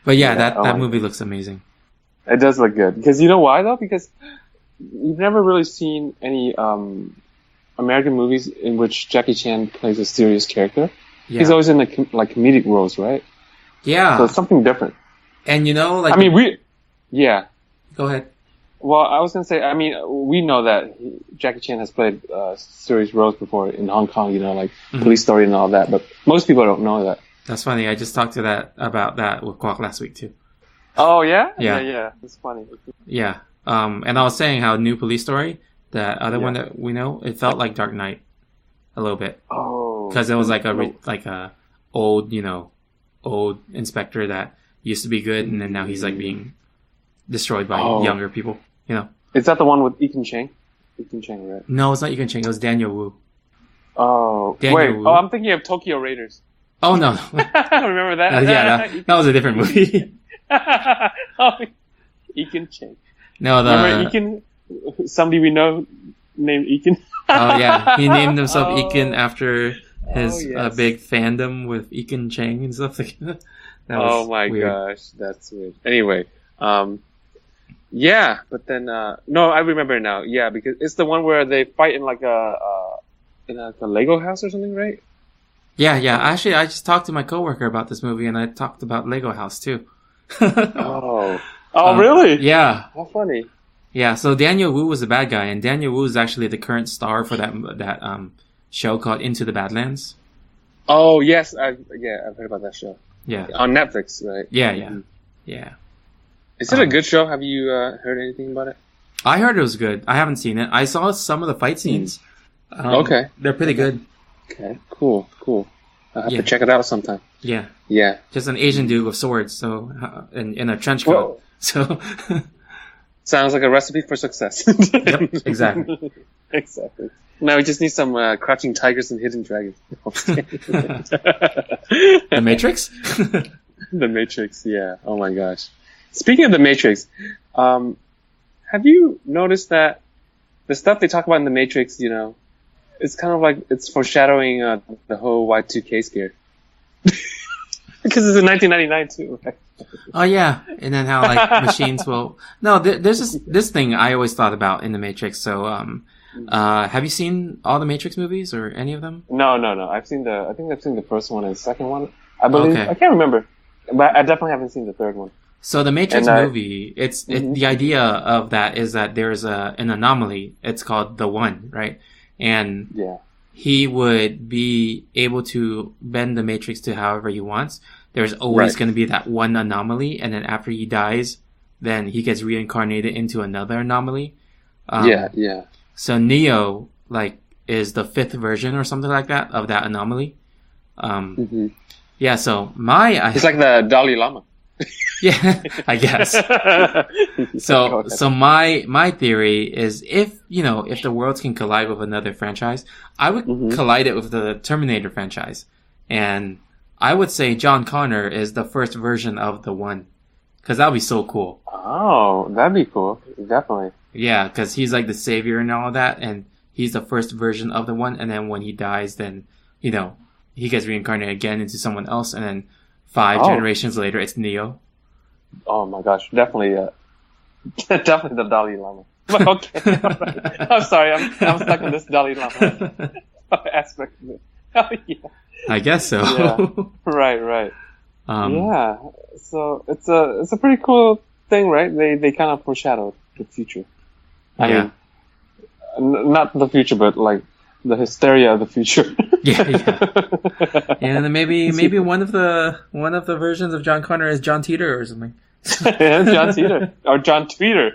D: But yeah,
E: Yeah,
D: that movie looks amazing.
E: It does look good. Because you know why though? Because you've never really seen any American movies in which Jackie Chan plays a serious character.
D: Yeah.
E: He's always in like comedic roles, right?
D: Yeah.
E: So it's something different.
D: And you know, like
E: I mean, yeah.
D: go ahead.
E: Well, I was gonna say, I mean, we know that Jackie Chan has played serious roles before in Hong Kong, you know, like Police Story and all that. But most people don't know that.
D: That's funny. I just talked about that with Kwok last week too.
E: Oh yeah,
D: Yeah.
E: yeah. It's funny.
D: Yeah. And I was saying how New Police Story, that other one that we know, it felt like Dark Knight a little bit.
E: Oh.
D: Because it was like a old inspector that used to be good, and then now he's like being destroyed by younger people. You know.
E: Is that the one with Ekin Cheng? Ekin Cheng, right?
D: No, it's not Yugen Cheng. It was Daniel Wu.
E: Oh,
D: Daniel
E: wait.
D: Wu.
E: Oh, I'm thinking of Tokyo Raiders.
D: Oh no.
E: Remember that?
D: Yeah, that was a different movie.
E: Ekin Cheng.
D: No,
E: Remember Ekin? Somebody we know named Ekin.
D: Oh yeah, he named himself Ekin after his
E: yes.
D: big fandom with Ekin Cheng and stuff like that. That was
E: Oh my
D: weird.
E: gosh, that's weird. Anyway, yeah, but then no, I remember now. Yeah, because it's the one where they fight in like a Lego house or something, right?
D: Yeah. Actually, I just talked to my coworker about this movie, and I talked about Lego House too.
E: Really?
D: Yeah.
E: How funny.
D: Yeah. So Daniel Wu was the bad guy, and Daniel Wu is actually the current star for that show called Into the Badlands.
E: Oh yes, I've heard about that show.
D: Yeah.
E: On Netflix, right?
D: Yeah.
E: Mhm.
D: Yeah.
E: Is it a good show? Have you heard anything about it?
D: I heard it was good. I haven't seen it. I saw some of the fight scenes.
E: Okay.
D: They're pretty good.
E: Okay. Cool. I'll have to check it out sometime.
D: Yeah.
E: Yeah.
D: Just an Asian dude with swords, so in a trench coat.
E: Whoa.
D: So
E: Sounds like a recipe for success.
D: Yep, exactly.
E: Exactly. Now we just need some crouching tigers and hidden dragons.
D: The Matrix?
E: The Matrix, yeah. Oh my gosh. Speaking of the Matrix, have you noticed that the stuff they talk about in the Matrix, you know, it's kind of like it's foreshadowing the whole Y2K scare. Because it's in 1999 too, right?
D: Oh yeah, and then how like machines will. No, there's this thing I always thought about in the Matrix. So, have you seen all the Matrix movies or any of them?
E: No. I think I've seen the first one and the second one. I believe.
D: Okay.
E: I can't remember, but I definitely haven't seen the third one.
D: So the Matrix
E: And,
D: movie, the idea of that is that there's an anomaly. It's called the One, right? And
E: Yeah.
D: he would be able to bend the Matrix to however he wants. There's always
E: Right.
D: going to be that one anomaly, and then after he dies, then he gets reincarnated into another anomaly.
E: Yeah.
D: So Neo, like, is the fifth version or something like that of that anomaly. Yeah. So
E: It's like the Dalai Lama.
D: yeah, I guess. So my theory is if the worlds can collide with another franchise, I would collide it with the Terminator franchise. And I would say John Connor is the first version of the One. Cause that would be so cool.
E: Oh, that'd be cool. Definitely.
D: Yeah, cause he's like the savior and all that, and he's the first version of the One, and then when he dies, then, he gets reincarnated again into someone else, and then 5 generations later, it's Neo.
E: Oh my gosh, definitely, definitely the Dalai Lama. But okay, all right. I'm sorry. I'm stuck in this Dalai Lama aspect of it. Oh, yeah.
D: I guess so.
E: Yeah. Right.
D: Um,
E: Yeah. So it's a pretty cool thing, right? They kind of foreshadowed the future. I
D: Yeah.
E: mean, not the future, but like the hysteria of the future.
D: Yeah. And then maybe one of the versions of John Connor is John Teeter or something.
E: Yeah, John Teeter or John Tweeter.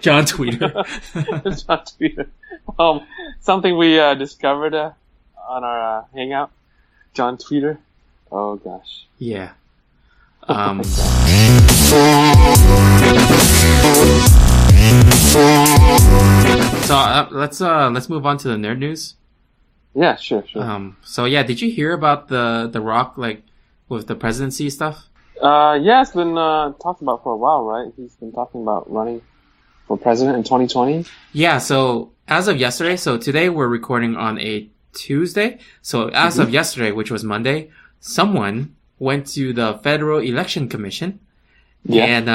D: John Tweeter.
E: John Tweeter. Something we discovered on our hangout. John Tweeter. Oh gosh.
D: Yeah. So let's move on to the nerd news.
E: Yeah, sure.
D: So yeah, did you hear about the Rock, like, with the presidency stuff?
E: Yeah, it's been talked about for a while, right? He's been talking about running for president in 2020.
D: Yeah, so as of yesterday, so today we're recording on a Tuesday. So as of yesterday, which was Monday, someone went to the Federal Election Commission and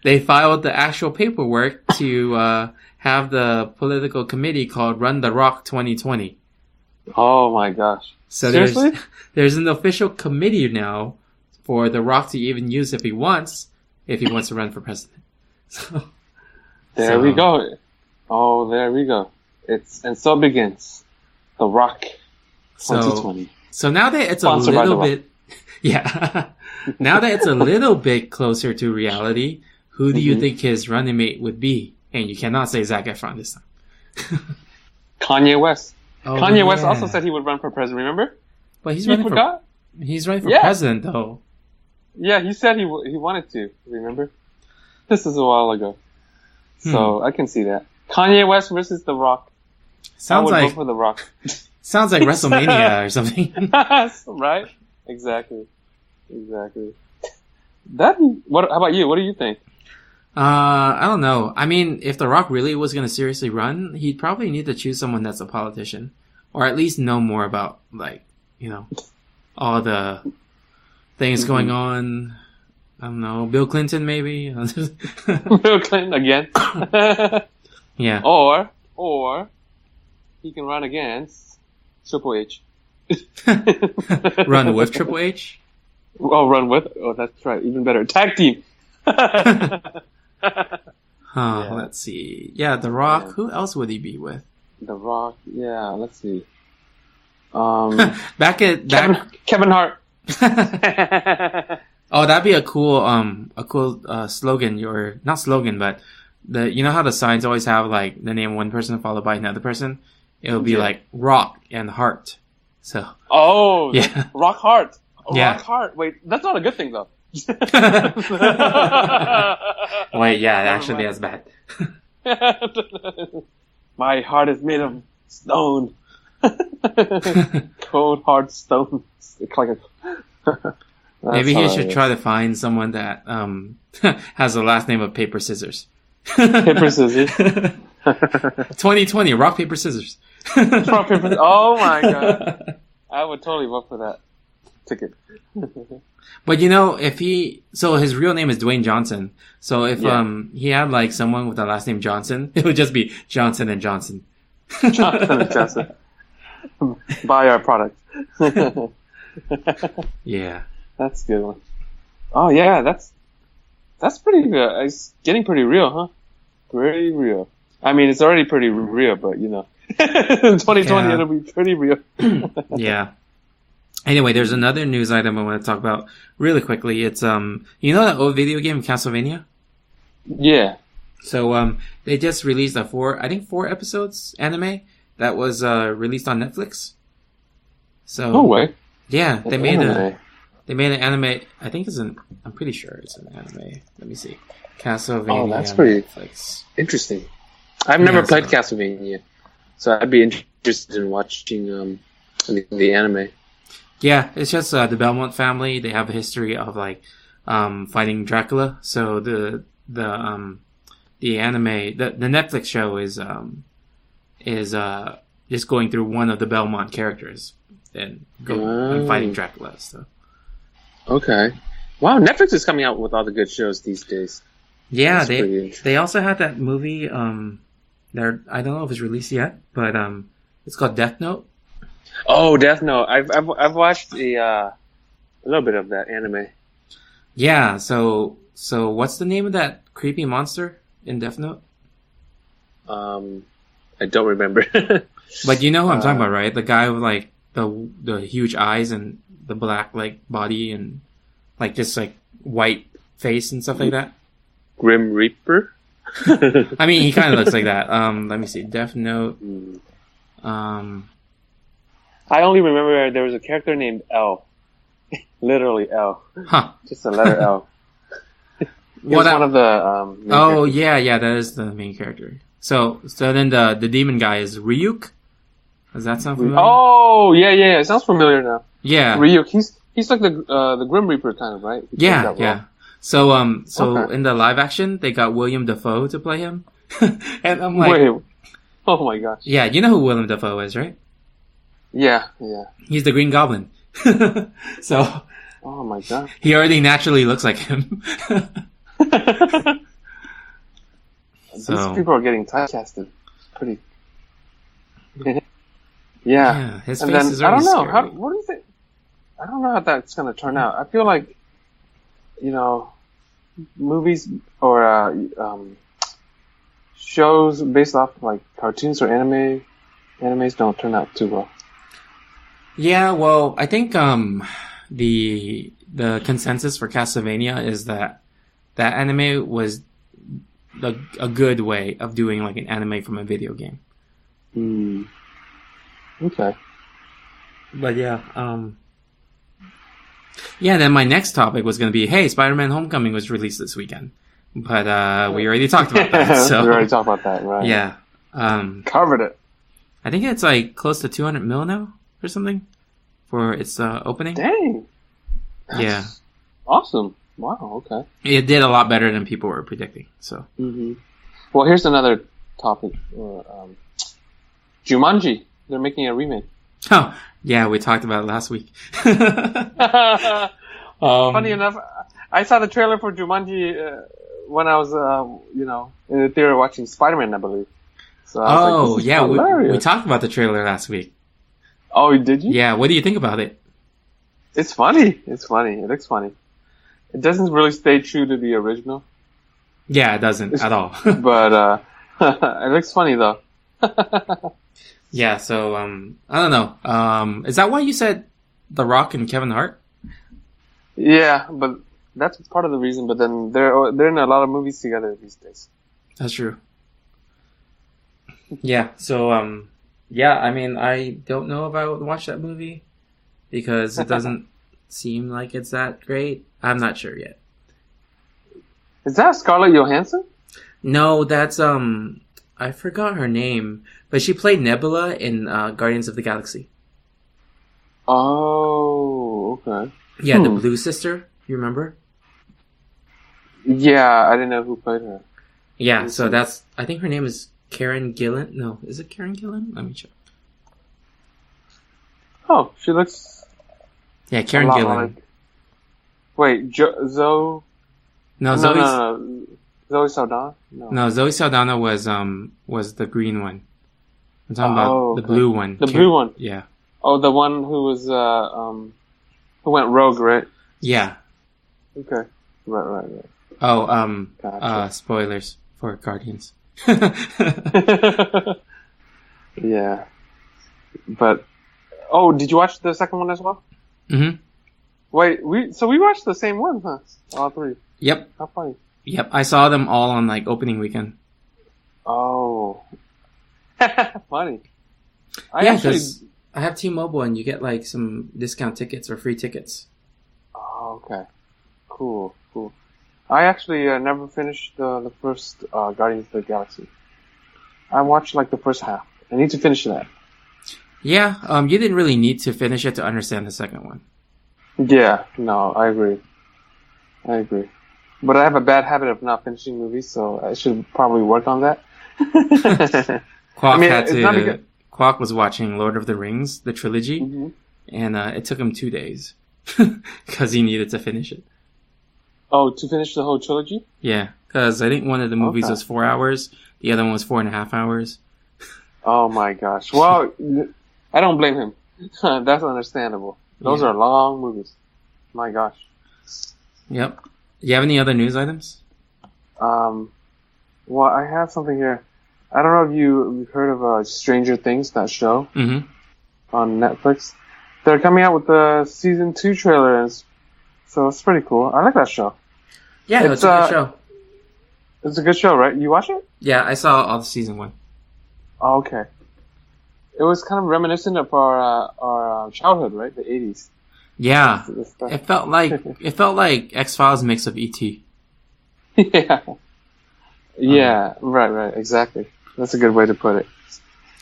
D: they filed the actual paperwork to have the political committee called Run the Rock 2020.
E: Oh my gosh.
D: So
E: seriously?
D: there's an official committee now for The Rock to even use if he wants to run for president. So,
E: there we go. Oh, there we go. So it begins. The Rock 2020.
D: So now that it's
E: Sponsored
D: a
E: by The
D: little
E: Rock.
D: bit, yeah, now that it's a little bit closer to reality, who do you think his running mate would be? And you cannot say Zac Efron this time.
E: Kanye West.
D: Oh,
E: Kanye West
D: yeah.
E: also said he would run for president, remember?
D: But he's
E: You
D: running
E: forgot?
D: for
E: Yeah.
D: president though.
E: Yeah, he said he wanted to, remember? This is a while ago. So I can see that. Kanye West versus The Rock. I
D: Sounds
E: would
D: like
E: vote for The Rock.
D: WrestleMania or something.
E: Right? Exactly. How about you? What do you think?
D: I don't know. I mean, if The Rock really was going to seriously run, he'd probably need to choose someone that's a politician. Or at least know more about, like, you know, all the things going on. I don't know. Bill Clinton, maybe?
E: Bill Clinton again?
D: Yeah.
E: Or he can run against Triple H.
D: Run with Triple H?
E: Oh, run with? Oh, that's right. Even better. Tag team.
D: Let's see. Yeah, The Rock.
E: Yeah.
D: Who else would he be with?
E: The Rock. Yeah, let's see. Kevin Hart.
D: Oh, that'd be a cool slogan. Or not slogan, but you know how the signs always have like the name of one person followed by another person? It would be like Rock and Hart. So.
E: Oh,
D: yeah.
E: Rock Hart. Oh,
D: Yeah.
E: Rock Hart. Wait, that's not a good thing though.
D: Wait, yeah, actually that's bad.
E: My heart is made of stone. Cold hard stone. It's like a.
D: Maybe he should try to find someone that has the last name of Paper Scissors.
E: Paper Scissors.
D: 2020, Rock, Paper, Scissors.
E: Rock, paper. Oh my god. I would totally vote for that ticket.
D: But you know, so his real name is Dwayne Johnson. So if he had like someone with the last name Johnson, it would just be Johnson and Johnson.
E: Johnson and Johnson. Buy our product.
D: Yeah.
E: That's a good one. Oh yeah, that's pretty good. It's getting pretty real, huh? Pretty real. I mean, it's already pretty real, but you know, 2020 it'll be pretty real.
D: Yeah. Anyway, there's another news item I want to talk about really quickly. It's you know that old video game Castlevania?
E: Yeah.
D: So they just released a 4 episodes anime that was released on Netflix. So
E: No way.
D: Yeah, they made
E: anime.
D: an anime. I think I'm pretty sure it's an anime. Let me see. Castlevania.
E: Oh, that's pretty
D: Netflix.
E: interesting. I've never played Castlevania, so I'd be interested in watching the anime.
D: Yeah, it's just the Belmont family. They have a history of like fighting Dracula. So the anime, the Netflix show is just going through one of the Belmont characters and fighting Dracula. So
E: okay, wow, Netflix is coming out with all the good shows these days.
D: Yeah,
E: That's pretty
D: they also had that movie. I don't know if it's released yet, but it's called Death Note.
E: Oh, Death Note. I've watched a little bit of that anime.
D: Yeah. So what's the name of that creepy monster in Death Note?
E: I don't remember.
D: But you know who I'm talking about, right? The guy with like the huge eyes and the black like body and like just like white face and stuff like that.
E: Grim Reaper.
D: I mean, he kind of looks like that. Let me see. Death Note.
E: I only remember there was a character named L. Literally L.
D: Huh.
E: Just the letter L. He was one of the main characters.
D: yeah, that is the main character. So then the demon guy is Ryuk. Does that sound familiar?
E: Oh, yeah. It sounds familiar now.
D: Yeah.
E: Ryuk. He's like the Grim Reaper kind of, right?
D: Yeah. So
E: Okay.
D: in the live action, they got William Dafoe to play him, and I'm like,
E: Wait. Oh my gosh.
D: yeah, you know who William Dafoe is, right?
E: Yeah.
D: He's the Green Goblin. So
E: Oh my gosh.
D: he already naturally looks like him.
E: These people are getting typecasted. Pretty. Yeah.
D: His
E: And
D: face
E: then
D: is
E: I don't
D: already
E: know.
D: scary.
E: What do you think? I don't know how that's gonna turn out. I feel like, movies or shows based off like cartoons or animes don't turn out too well.
D: Yeah, well, I think the consensus for Castlevania is that anime was a good way of doing like an anime from a video game.
E: Okay.
D: But yeah, then my next topic was going to be, hey, Spider-Man Homecoming was released this weekend. But we already talked about that. So
E: We already talked about that, right?
D: yeah.
E: Covered it.
D: I think it's like close to 200 mil now or something for its opening.
E: Dang.
D: Yeah.
E: Awesome. Wow, okay.
D: It did a lot better than people were predicting. So
E: Well, here's another topic. Jumanji. They're making a remake.
D: Oh, yeah, we talked about it last week.
E: Funny enough, I saw the trailer for Jumanji when I was, in the theater watching Spiderman, I believe. So I was like, this is hilarious.
D: we talked about the trailer last week.
E: Oh, did you?
D: Yeah, what do you think about it?
E: It's funny. It looks funny. It doesn't really stay true to the original.
D: Yeah, it doesn't at all.
E: But it looks funny, though.
D: Yeah, so, I don't know. Is that why you said The Rock and Kevin Hart?
E: Yeah, but that's part of the reason. But then they're in a lot of movies together these days.
D: That's true. Yeah, so, yeah, I mean, I don't know if I would watch that movie because it doesn't seem like it's that great. I'm not sure yet.
E: Is that Scarlett Johansson?
D: No, that's, I forgot her name, but she played Nebula in Guardians of the Galaxy.
E: Oh, okay.
D: Yeah, the Blue Sister. You remember?
E: Yeah, I didn't know who played her.
D: Yeah, so that's... I think her name is Karen Gillan. No, is it Karen Gillan? Let me check.
E: Oh, she looks...
D: Yeah, Karen Gillan.
E: Wait, Zoe...
D: No,
E: No. Zoe Saldana?
D: No, Zoe Saldana was the green one. I'm talking about the blue one.
E: The blue one?
D: Yeah.
E: Oh, the one who was, who went rogue, right?
D: Yeah.
E: Okay. Right.
D: Oh,
E: Gotcha.
D: Spoilers for Guardians.
E: Yeah. But, oh, did you watch the second one as well?
D: Mm-hmm.
E: Wait, we watched the same one, huh? All three.
D: Yep.
E: How funny.
D: Yep, I saw them all on like opening weekend.
E: Oh. Funny.
D: Yeah, because I have T-Mobile and you get like some discount tickets or free tickets.
E: Oh, okay. Cool. I actually never finished the first Guardians of the Galaxy. I watched like the first half. I need to finish that.
D: Yeah, you didn't really need to finish it to understand the second one.
E: Yeah, no, I agree. But I have a bad habit of not finishing movies, so I should probably work on that.
D: Quack was watching Lord of the Rings, the trilogy, and it took him 2 days because he needed to finish it.
E: Oh, to finish the whole trilogy?
D: Yeah. because I think one of the movies
E: Okay.
D: was 4 hours, the other one was 4.5 hours.
E: Oh my gosh. Well, I don't blame him. That's understandable. Those
D: Yeah.
E: are long movies. My gosh.
D: Yep. Do you have any other news items?
E: Well, I have something here. I don't know if you've heard of Stranger Things, that show
D: Mm-hmm.
E: on Netflix. They're coming out with the season 2 trailer, so it's pretty cool. I like that show.
D: Yeah, it's a good show.
E: It's a good show, right? You watch it?
D: Yeah, I saw all the season 1.
E: Oh, okay. It was kind of reminiscent of our childhood, right? The 80s.
D: Yeah,
E: It's the-
D: it felt like X-Files mix of E.T.
E: yeah. Yeah, right, exactly. That's a good way to put it.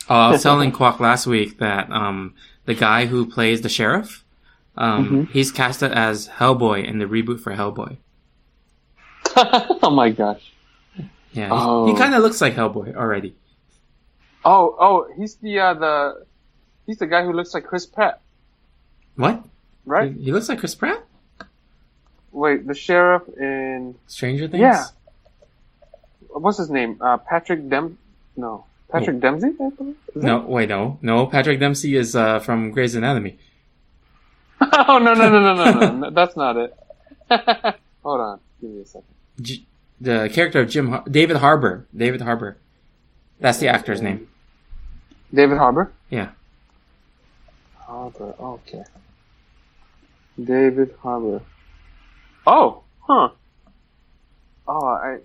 D: Oh, I was telling Kwok last week that the guy who plays the sheriff, he's casted as Hellboy in the reboot for Hellboy.
E: Oh my gosh.
D: Yeah, he kind of looks like Hellboy already.
E: Oh, he's the guy who looks like Chris Pratt,
D: What?
E: right?
D: He looks like Chris Pratt?
E: Wait, the sheriff in
D: Stranger Things?
E: Yeah. What's his name? Patrick Dempsey, I believe? Is
D: No, Patrick Dempsey is from Grey's Anatomy.
E: it? Oh no, that's not it. Hold on, give me a second.
D: The character of David Harbour. That's the actor's name.
E: David Harbour.
D: Yeah.
E: Harbour. Okay. David Harbour. Oh, huh. Oh,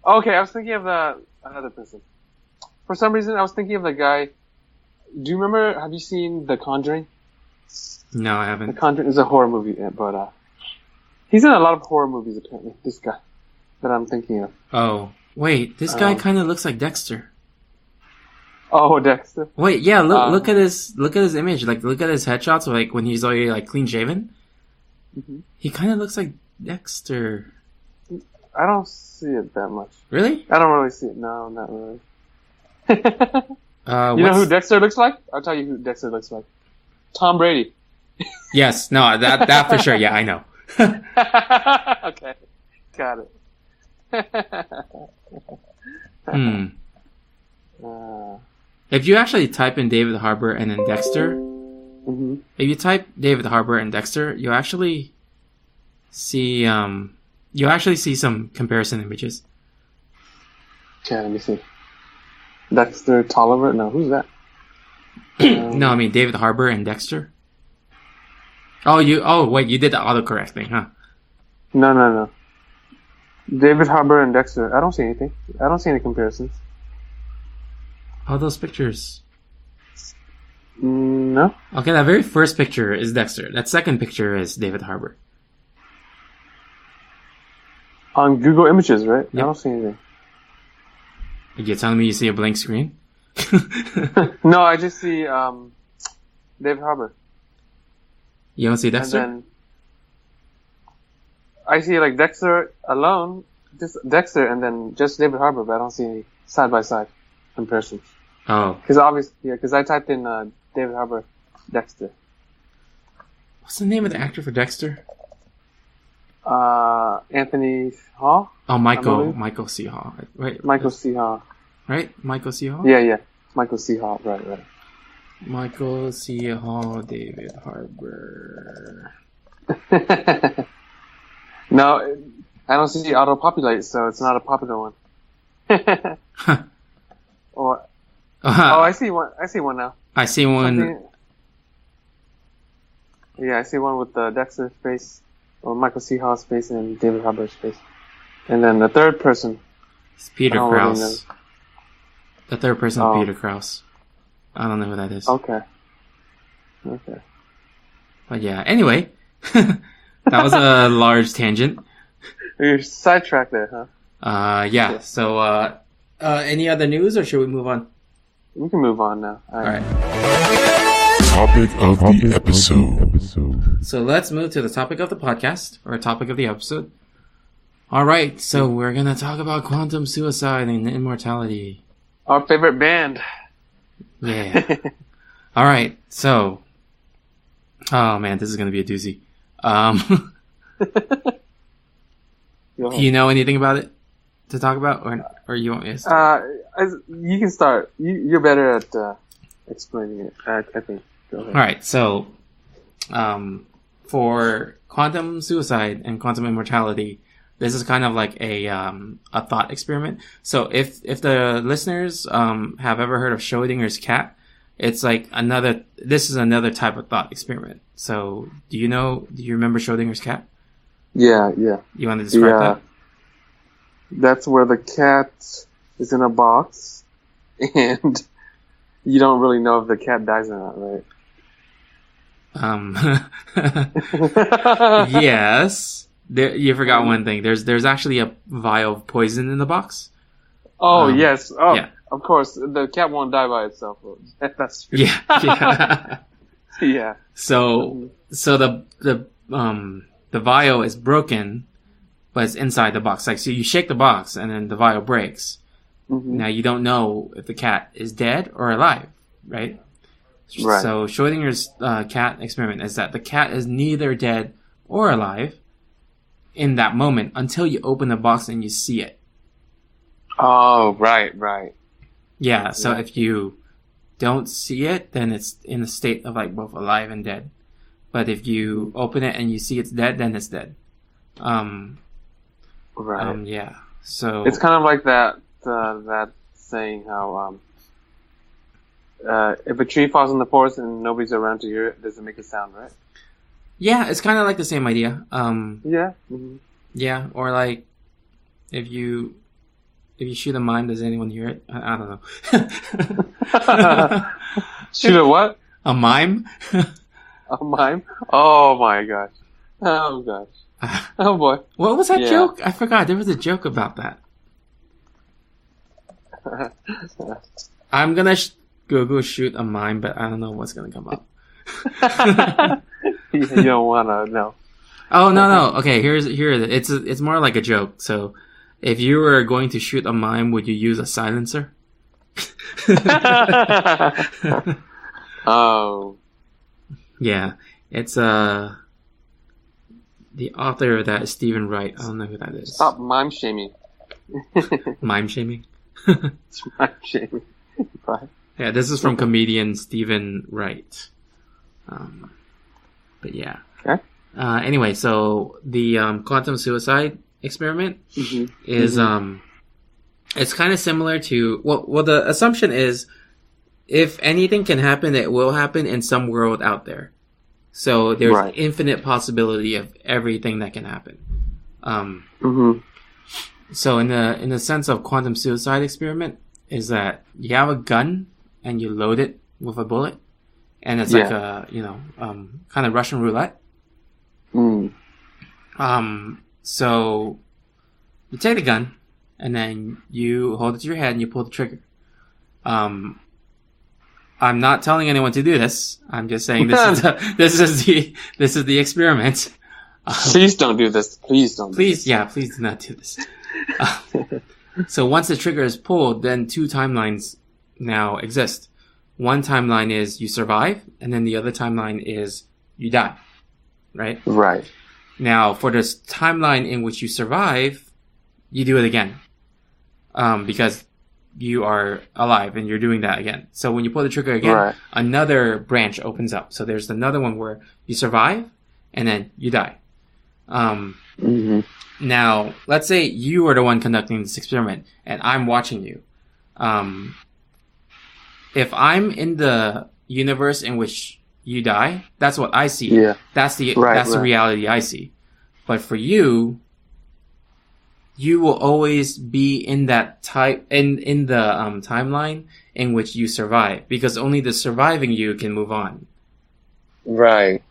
E: okay. I was thinking of another person. For some reason, I was thinking of the guy. Do you remember? Have you seen The Conjuring?
D: No, I
E: The
D: haven't.
E: Conjuring is a horror movie, but he's in a lot of horror movies apparently. This guy that I'm thinking of.
D: Oh, wait, this guy kind of looks like Dexter.
E: Oh, Dexter.
D: Wait, yeah, look at his image. Like, look at his headshots. Like when he's already like clean shaven.
E: Mm-hmm.
D: He kind of looks like Dexter.
E: I don't see it that much.
D: Really?
E: I don't really see it. No, not really. You know who Dexter looks like? I'll tell you who Dexter looks like. Tom Brady.
D: Yes, no, that for sure. Yeah, I know.
E: Okay, got it.
D: If you actually type in David Harbour and then Dexter, if you type David Harbour and Dexter, you actually see some comparison images.
E: Okay, let me see. Dexter Tolliver? No, who's that?
D: No, I mean David Harbour and Dexter. Oh, wait, you did the autocorrect thing, huh?
E: No. David Harbour and Dexter. I don't see anything. I don't see any comparisons.
D: All those pictures.
E: No.
D: Okay, that very first picture is Dexter. That second picture is David Harbour.
E: On Google Images, right?
D: Yep.
E: I don't see anything.
D: You're telling me you see a blank screen?
E: No, I just see David Harbour.
D: You don't see Dexter?
E: And then I see like Dexter alone, just Dexter, and then just David Harbour, but I don't see any side by side comparisons.
D: Oh.
E: Because I typed in David Harbour, Dexter.
D: What's the name of the actor for Dexter?
E: Anthony Hall?
D: Oh, Michael C. Hall. Right?
E: Michael C. Hall.
D: Right? Michael C. Hall?
E: Yeah. Michael C. Hall, right.
D: Michael C. Hall, David Harbour.
E: No, I don't see auto-populate, so it's not a popular one. I see one. I see one now.
D: I see one.
E: Yeah, I see one with Dexter's face, or Michael C. Hall's face, and David Harbour's face. And then the third person.
D: It's Peter
E: I don't really
D: Krause. The third person is Peter Krause. I don't know who that is.
E: Okay.
D: But yeah, anyway. That was a large tangent.
E: You're sidetracked there, huh?
D: Yeah. So, any other news, or should we move on?
E: We can move on now.
D: All right.
B: Topic of the episode.
D: So let's move to the topic of the podcast, or topic of the episode. All right. So we're gonna talk about quantum suicide and immortality.
E: Our favorite band.
D: Yeah. All right. So, oh man, this is gonna be a doozy. Do you know anything about it? to talk about, or you want me to start?
E: You can start. You're better at explaining it. I think. Go ahead.
D: All right. So, for quantum suicide and quantum immortality, this is kind of like a thought experiment. So if the listeners have ever heard of Schrodinger's cat, it's like this is another type of thought experiment. So do you remember Schrodinger's cat?
E: Yeah.
D: You want to describe that?
E: That's where the cat is in a box, and you don't really know if the cat dies or not, right?
D: Yes. You forgot one thing. There's actually a vial of poison in the box.
E: Oh, yes. Oh,
D: yeah.
E: Of course. The cat won't die by itself. That's true.
D: Yeah.
E: Yeah.
D: So the vial is broken, but it's inside the box. Like, so you shake the box and then the vial breaks.
E: Mm-hmm.
D: Now you don't know if the cat is dead or alive, right?
E: Right.
D: So Schrodinger's cat experiment is that the cat is neither dead or alive in that moment until you open the box and you see it.
E: Oh, right.
D: Yeah, so if you don't see it, then it's in a state of like both alive and dead. But if you open it and you see it's dead, then it's dead.
E: Right.
D: Yeah. So
E: it's kind of like that saying how if a tree falls in the forest and nobody's around to hear it, does it make a sound, right?
D: Yeah, it's kind of like the same idea.
E: Yeah. Mm-hmm.
D: Yeah, or like if you shoot a mime, does anyone hear it? I don't know.
E: Shoot a what?
D: A mime?
E: A mime? Oh my gosh. Oh gosh. Oh boy.
D: What was that joke? I forgot. There was a joke about that. I'm gonna Google shoot a mime, but I don't know what's gonna come up.
E: You don't wanna know.
D: Oh no. Okay, here it is. It's more like a joke. So, if you were going to shoot a mime, would you use a silencer?
E: Oh.
D: Yeah, it's the author of that is Stephen Wright. I don't know who that is.
E: Stop mime shaming.
D: Mime shaming?
E: It's mime shaming. Right.
D: Yeah, this is from comedian Stephen Wright. But yeah.
E: Okay.
D: Anyway, so the quantum suicide experiment is it's kind of similar to well the assumption is if anything can happen, it will happen in some world out there. So there's infinite possibility of everything that can happen. So in the sense of quantum suicide experiment is that you have a gun and you load it with a bullet, and it's like a kind of Russian roulette. So you take the gun and then you hold it to your head and you pull the trigger. I'm not telling anyone to do this. I'm just saying this is the experiment.
E: Please don't do this. Please don't.
D: Please do not do this. So once the trigger is pulled, then two timelines now exist. One timeline is you survive, and then the other timeline is you die. Right?
E: Right.
D: Now, for this timeline in which you survive, you do it again. Because you are alive and you're doing that again. So when you pull the trigger again, another branch opens up. So there's another one where you survive and then you die. Now, let's say you are the one conducting this experiment and I'm watching you. If I'm in the universe in which you die, that's what I see.
E: Yeah.
D: That's the reality I see. But for you, you will always be in that in the timeline in which you survive, because only the surviving you can move on.
E: Right.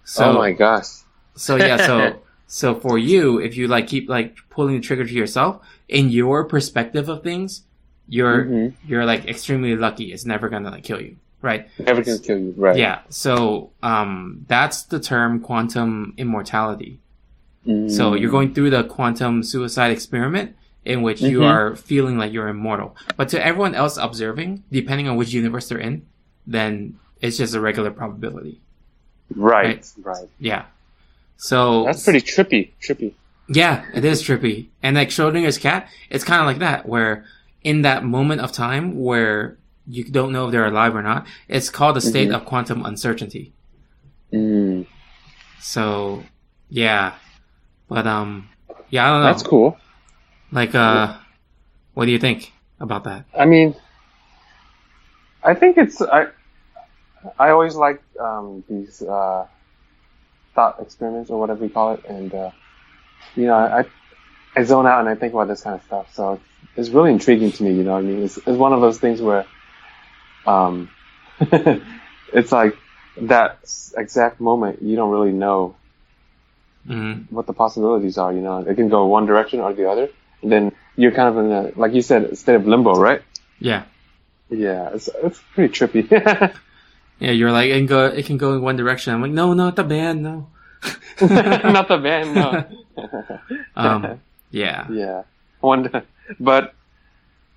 D: So,
E: oh my gosh.
D: So yeah, so for you, if you keep pulling the trigger to yourself, in your perspective of things, you're extremely lucky. It's never gonna kill you, right?
E: Never gonna kill you, right?
D: Yeah. So that's the term quantum immortality. So you're going through the quantum suicide experiment in which you are feeling like you're immortal. But to everyone else observing, depending on which universe they're in, then it's just a regular probability.
E: Right.
D: Yeah. So
E: that's pretty trippy.
D: Yeah, it is trippy. And like Schrodinger's cat, it's kind of like that, where in that moment of time where you don't know if they're alive or not, it's called a state of quantum uncertainty.
E: Mm.
D: So, yeah. But, yeah, I don't know.
E: That's cool.
D: Like, what do you think about that?
E: I mean, I think I always like these thought experiments or whatever you call it, and you know, I zone out and I think about this kind of stuff. So it's really intriguing to me. You know what I mean? It's one of those things where it's like that exact moment you don't really know what the possibilities are. You know, it can go one direction or the other, and then you're kind of in a, like you said, a state of limbo, right?
D: Yeah.
E: Yeah, it's pretty trippy.
D: Yeah, you're like, it can go in one direction. I'm like, no, not the band, no.
E: Not the band, no.
D: Yeah.
E: Yeah. But,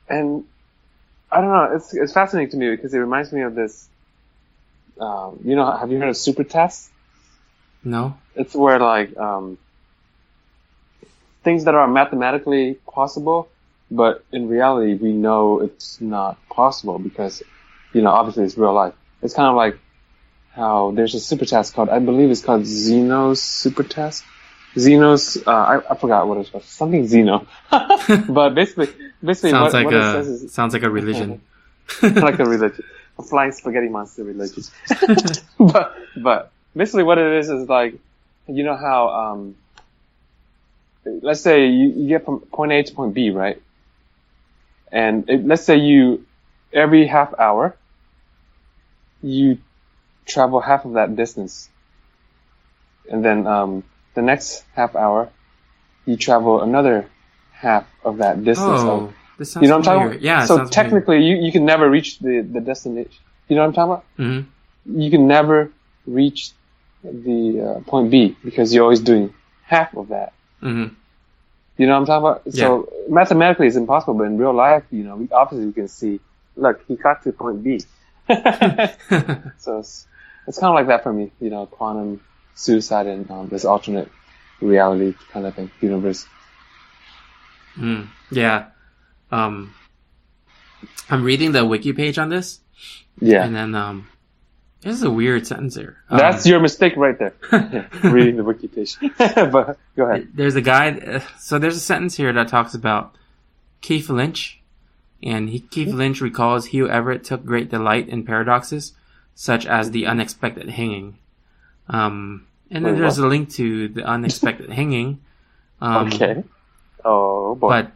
E: and I don't know, it's fascinating to me because it reminds me of this, you know, have you heard of super tests?
D: No.
E: It's where like, things that are mathematically possible, but in reality we know it's not possible because, you know, obviously it's real life. It's kind of like how there's a super test called, I believe it's called Zeno's super test. Zeno's, I forgot what it's called. Something Zeno. But basically
D: sounds
E: what it says is...
D: Sounds like a religion.
E: Like a religion. A flying spaghetti monster religion. But basically what it is like, you know how, let's say you get from point A to point B, right? And let's say every half hour, you travel half of that distance. And then, the next half hour, you travel another half of that distance.
D: Oh, this sounds
E: you know what I'm
D: familiar.
E: talking about?
D: Yeah,
E: so technically, you can never reach the destination. You know what I'm talking about?
D: Mm-hmm.
E: You can never reach the point B because you're always doing half of that.
D: Mm-hmm.
E: You know what I'm talking about?
D: Yeah.
E: So mathematically it's impossible, but in real life, you know, obviously we can see, look, he got to point B. So it's kind of like that for me, you know, quantum suicide and this alternate reality kind of thing, universe.
D: Yeah. I'm reading the wiki page on this.
E: Yeah.
D: And then there's a weird sentence here.
E: That's your mistake right there. Reading the wiki page. But go ahead.
D: There's a guy. So there's a sentence here that talks about Keith Lynch. And Keith Lynch recalls Hugh Everett took great delight in paradoxes, such as the unexpected hanging. And then there's a link to the unexpected hanging.
E: Okay. Oh boy.
D: But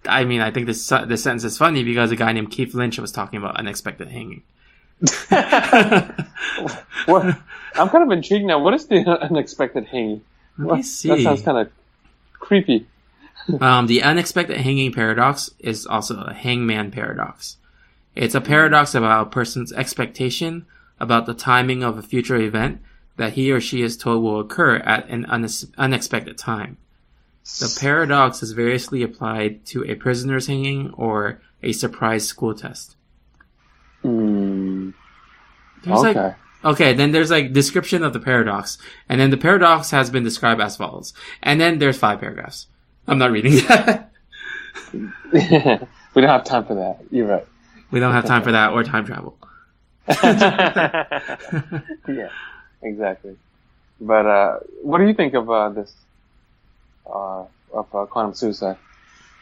D: I mean, I think this sentence is funny because a guy named Keith Lynch was talking about unexpected hanging.
E: What? I'm kind of intrigued now. What is the unexpected hanging?
D: Let me see.
E: That sounds kind of creepy.
D: The unexpected hanging paradox is also a hangman paradox. It's a paradox about a person's expectation about the timing of a future event that he or she is told will occur at an unexpected time. The paradox is variously applied to a prisoner's hanging or a surprise school test.
E: Okay.
D: Then there's like description of the paradox, and then the paradox has been described as follows. And then there's 5 paragraphs. I'm not reading that.
E: We don't have time for that. You're right.
D: We don't have time for that or time travel.
E: Yeah, exactly. But what do you think of this of quantum suicide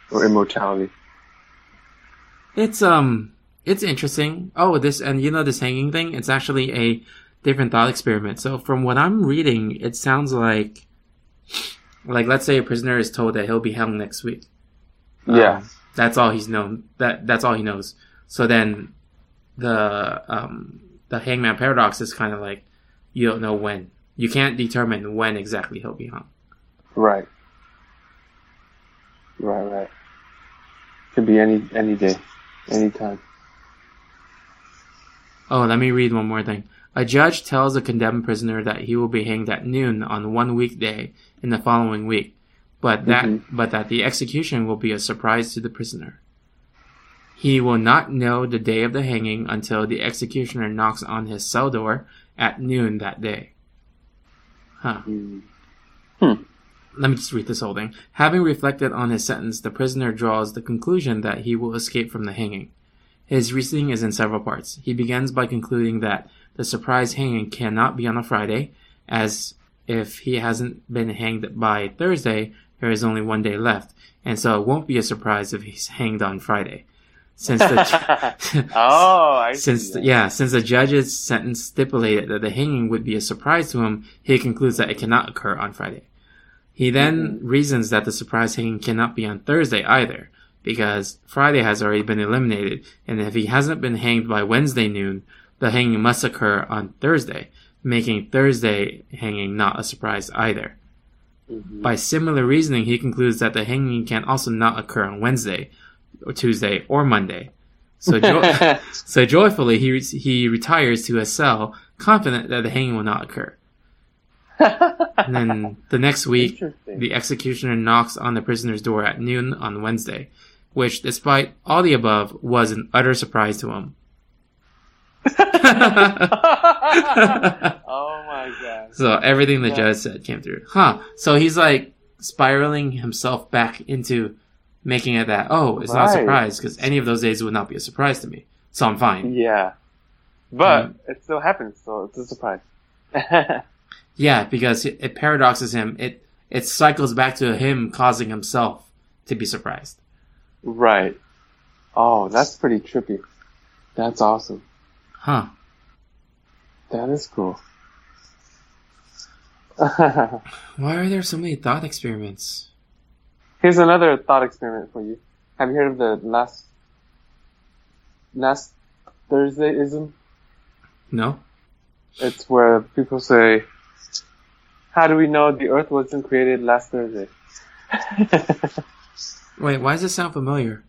E: or immortality?
D: It's interesting. Oh, this hanging thing, it's actually a different thought experiment. So from what I'm reading, it sounds like let's say a prisoner is told that he'll be hung next week.
E: Yeah.
D: That's all he's known. That's all he knows. So then the hangman paradox is kind of like you don't know when. You can't determine when exactly he'll be hung.
E: Right. Could be any day, any time.
D: Oh, let me read one more thing. A judge tells a condemned prisoner that he will be hanged at noon on one weekday in the following week, but that the execution will be a surprise to the prisoner. He will not know the day of the hanging until the executioner knocks on his cell door at noon that day. Huh. let me just read this whole thing. Having reflected on his sentence, the prisoner draws the conclusion that he will escape from the hanging. His reasoning is in several parts. He begins by concluding that the surprise hanging cannot be on a Friday, as if he hasn't been hanged by Thursday, there is only one day left, and so it won't be a surprise if he's hanged on Friday. Since the since the judge's sentence stipulated that the hanging would be a surprise to him, he concludes that it cannot occur on Friday. He then reasons that the surprise hanging cannot be on Thursday either, because Friday has already been eliminated, and if he hasn't been hanged by Wednesday noon, the hanging must occur on Thursday, making Thursday hanging not a surprise either. By similar reasoning, he concludes that the hanging can also not occur on Wednesday, or Tuesday, or Monday. So, so joyfully, he retires to a cell, confident that the hanging will not occur. And then the next week, the executioner knocks on the prisoner's door at noon on Wednesday, which, despite all the above, was an utter surprise to him.
E: Oh my god.
D: So everything the judge said came through. So he's like spiraling himself back into making it that, it's not a surprise, because any of those days would not be a surprise to me. So I'm fine.
E: Yeah. But it still happens, so it's a surprise.
D: Yeah, because it paradoxes him. It cycles back to him causing himself to be surprised.
E: Right. Oh, that's pretty trippy. That's awesome.
D: Huh.
E: That is cool.
D: Why are there so many thought experiments?
E: Here's another thought experiment for you. Have you heard of the last Thursday-ism?
D: No.
E: It's where people say, how do we know the Earth wasn't created last Thursday?
D: Wait, why does this sound familiar?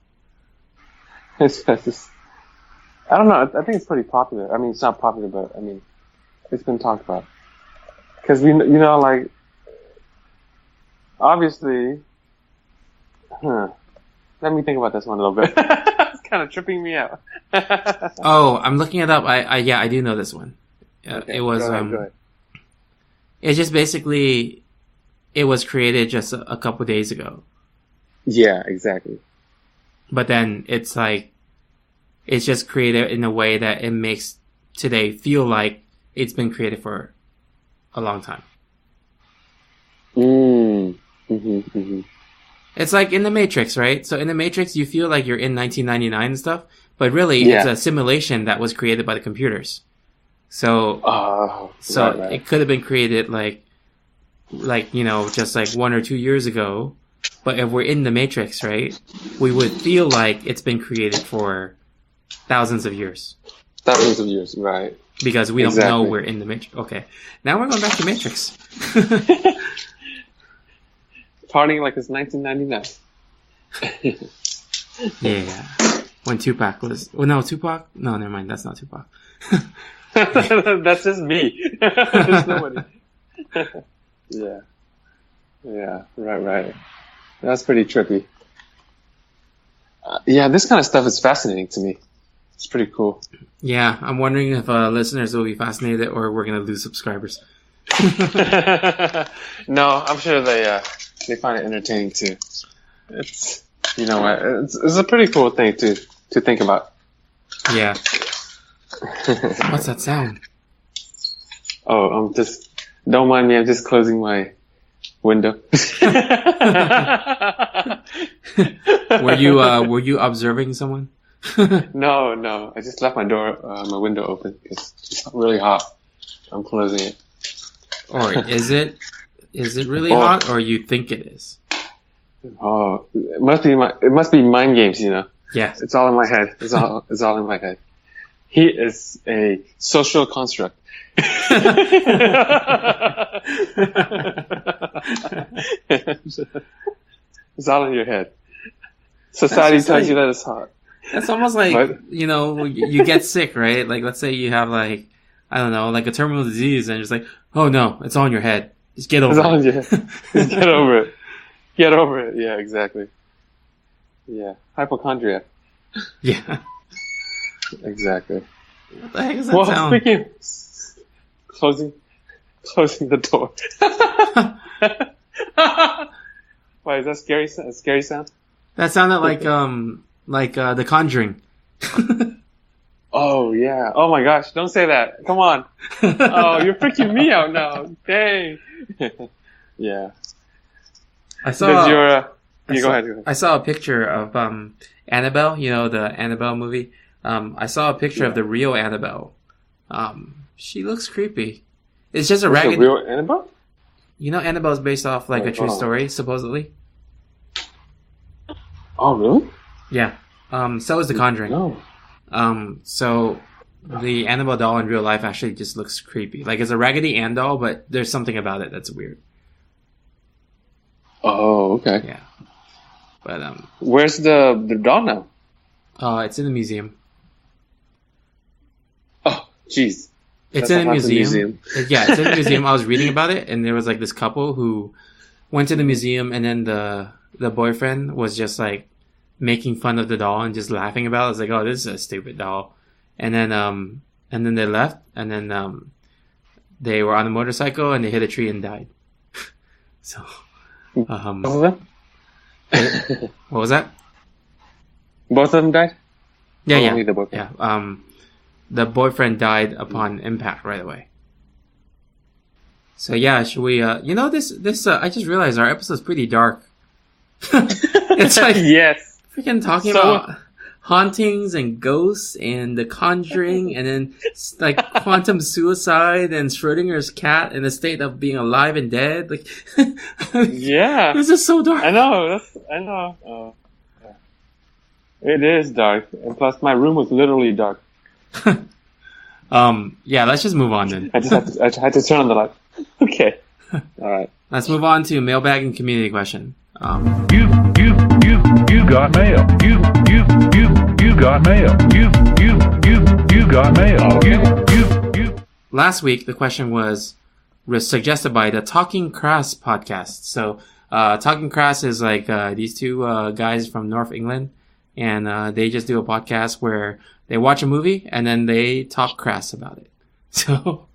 E: It's just, I don't know. I think it's pretty popular. I mean, it's not popular, but I mean, it's been talked about. Because like, obviously, let me think about this one a little bit. It's kind of tripping me out.
D: I'm looking it up. I do know this one.
E: Okay,
D: it was,
E: go ahead.
D: It's just basically, it was created just a couple days ago.
E: Yeah, exactly.
D: But then it's like, it's just created in a way that it makes today feel like it's been created for a long time. It's like in the Matrix, right? So in the Matrix, you feel like you're in 1999 and stuff, but really it's a simulation that was created by the computers. So,
E: right.
D: It could have been created like, just like 1 or 2 years ago. But if we're in the Matrix, right, we would feel like it's been created for thousands of years.
E: Thousands of years, right.
D: Because we don't know we're in the Matrix. Okay. Now we're going back to Matrix.
E: Partying like it's 1999.
D: Yeah. When Tupac was... Well, no, Tupac? No, never mind. That's not Tupac.
E: That's just me. There's nobody. Yeah. Yeah, right. That's pretty trippy. This kind of stuff is fascinating to me. It's pretty cool.
D: Yeah, I'm wondering if listeners will be fascinated or we're going to lose subscribers.
E: No, I'm sure they find it entertaining too. It's, it's a pretty cool thing to think about.
D: Yeah. What's that sound?
E: Oh, don't mind me, I'm just closing my window.
D: Were you observing someone?
E: No. I just left my window open because it's really hot. I'm closing it.
D: Or is it really hot, or you think it is?
E: Oh, it must be mind games,
D: Yeah.
E: It's all in my head. It's all in my head. He is a social construct. It's all in your head. Society tells you that it's hot.
D: That's almost like, you get sick, right? Like, let's say you have like, I don't know, like a terminal disease, and it's like, oh no, it's all in your head. Just get over it.
E: It's all in your head. Just get over it. Get over it. Yeah, exactly. Yeah. Hypochondria.
D: Yeah.
E: Exactly.
D: What the heck is that sound?
E: Speaking, closing the door. Why is that scary? A scary sound?
D: That sounded like The Conjuring.
E: Oh yeah. Oh my gosh! Don't say that. Come on. Oh, you're freaking me out now. Dang. Yeah.
D: I saw.
E: Does your,
D: I
E: go ahead.
D: I saw a picture of Annabelle. You know the Annabelle movie. I saw a picture of the real Annabelle. She looks creepy. It's just a raggedy.
E: The real Annabelle?
D: You know, Annabelle is based off like a true story, supposedly.
E: Oh really?
D: Yeah. So is The Conjuring.
E: No.
D: So the Annabelle doll in real life actually just looks creepy. Like it's a Raggedy Ann doll, but there's something about it that's weird.
E: Oh, okay.
D: Yeah. But
E: where's the doll now?
D: it's in the museum.
E: Oh, jeez.
D: It's
E: That's
D: in a
E: a haunted
D: museum. Yeah, it's in a museum. I was reading about it, and there was like this couple who went to the museum, and then the boyfriend was just like making fun of the doll and just laughing about it. I was like, oh, this is a stupid doll. And then they left, and then they were on a motorcycle and they hit a tree and died. So,
E: Both of them?
D: what was that?
E: Both of them died?
D: Yeah,
E: Or
D: yeah,
E: only the boyfriend?
D: yeah. The boyfriend died upon impact right away. So yeah, should we? This. I just realized our episode's pretty dark. It's like
E: Yes.
D: freaking talking about hauntings and ghosts and The Conjuring, and then like quantum suicide and Schrodinger's cat in a state of being alive and dead. Like,
E: Yeah.
D: this is so dark.
E: I know. I know. Oh, yeah. It is dark, and plus my room was literally dark.
D: Yeah, let's just move on then.
E: I had to turn on the light. Okay. All right.
D: Let's move on to mailbag and community question.
C: You got mail. You got mail. You got mail. You.
D: Last week, the question was suggested by the Talking Crass podcast. So, Talking Crass is like these two guys from North England, and they just do a podcast where they watch a movie and then they talk crass about it. So,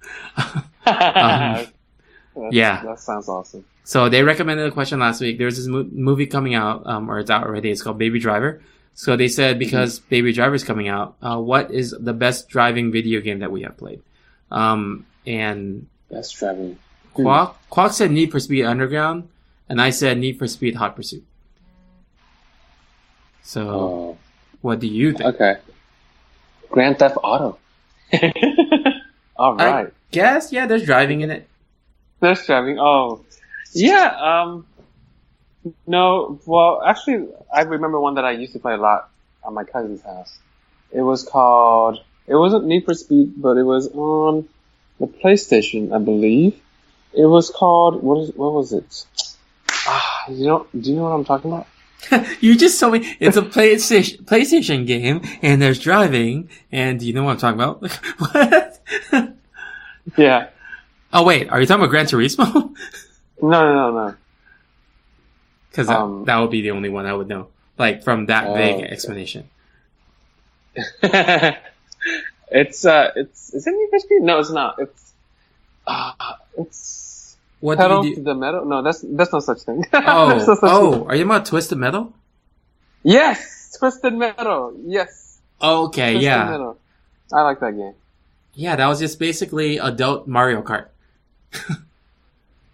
D: yeah.
E: That sounds awesome.
D: So they recommended a question last week. There's this movie coming out, or it's out already. It's called Baby Driver. So they said because Baby Driver is coming out, what is the best driving video game that we have played? And
E: Best driving.
D: Quack said Need for Speed Underground, and I said Need for Speed Hot Pursuit. So, what do you think?
E: Okay. Grand Theft Auto. All right.
D: I guess, yeah, there's driving in it.
E: There's driving. Oh, yeah. No. Well, actually, I remember one that I used to play a lot at my cousin's house. It was called. It wasn't Need for Speed, but it was on the PlayStation, I believe. It was called. What was it? Do you know what I'm talking about?
D: You just told me it's a PlayStation game, and there's driving, and do you know what I'm talking about? What?
E: Yeah.
D: Oh wait, are you talking about Gran Turismo?
E: No.
D: Because that would be the only one I would know, like from that vague explanation.
E: Is it Need for Speed? No, it's not. It's
D: What
E: Pedal
D: do you
E: to
D: do?
E: the Metal. No, that's no such thing.
D: Oh,
E: There's no such thing.
D: are you talking about Twisted Metal?
E: Yes, Twisted Metal. Yes,
D: Okay,
E: Twisted
D: yeah.
E: Metal. I like that game.
D: Yeah, that was just basically adult Mario Kart.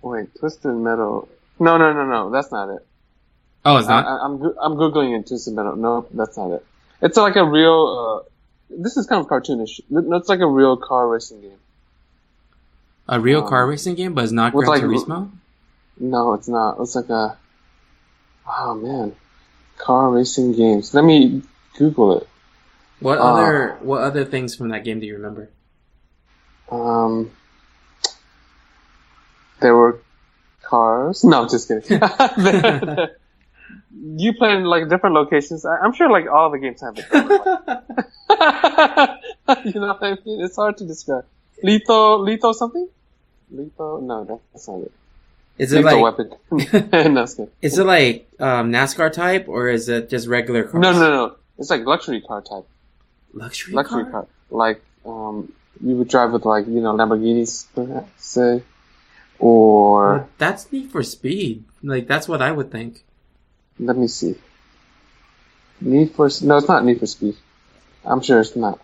E: Wait, Twisted Metal. No. That's not it.
D: Oh, it's not?
E: I'm googling it. Twisted Metal. No, that's not it. It's like a real. This is kind of cartoonish. It's like a real car racing game.
D: A real car racing game, but it's not
E: with
D: Gran
E: like-
D: Turismo?
E: No, it's not. It's like a. Oh man, car racing games. Let me Google it.
D: What other things from that game do you remember?
E: There were cars. No, I'm just kidding. You play in like different locations. I'm sure like all the games have it. You know what I mean? It's hard to describe. Lethal something? Lethal? No, that's not it.
D: Is it
E: Lethal
D: like
E: Weapon. No, it's good.
D: is it like NASCAR type or is it just regular cars?
E: No. It's like luxury car type.
D: Luxury
E: Luxury
D: car?
E: car. Like you would drive with like Lamborghinis, perhaps say, Or
D: Well, that's Need for Speed. Like, that's what I would think.
E: let me see. No, it's not Need for Speed. I'm sure it's not.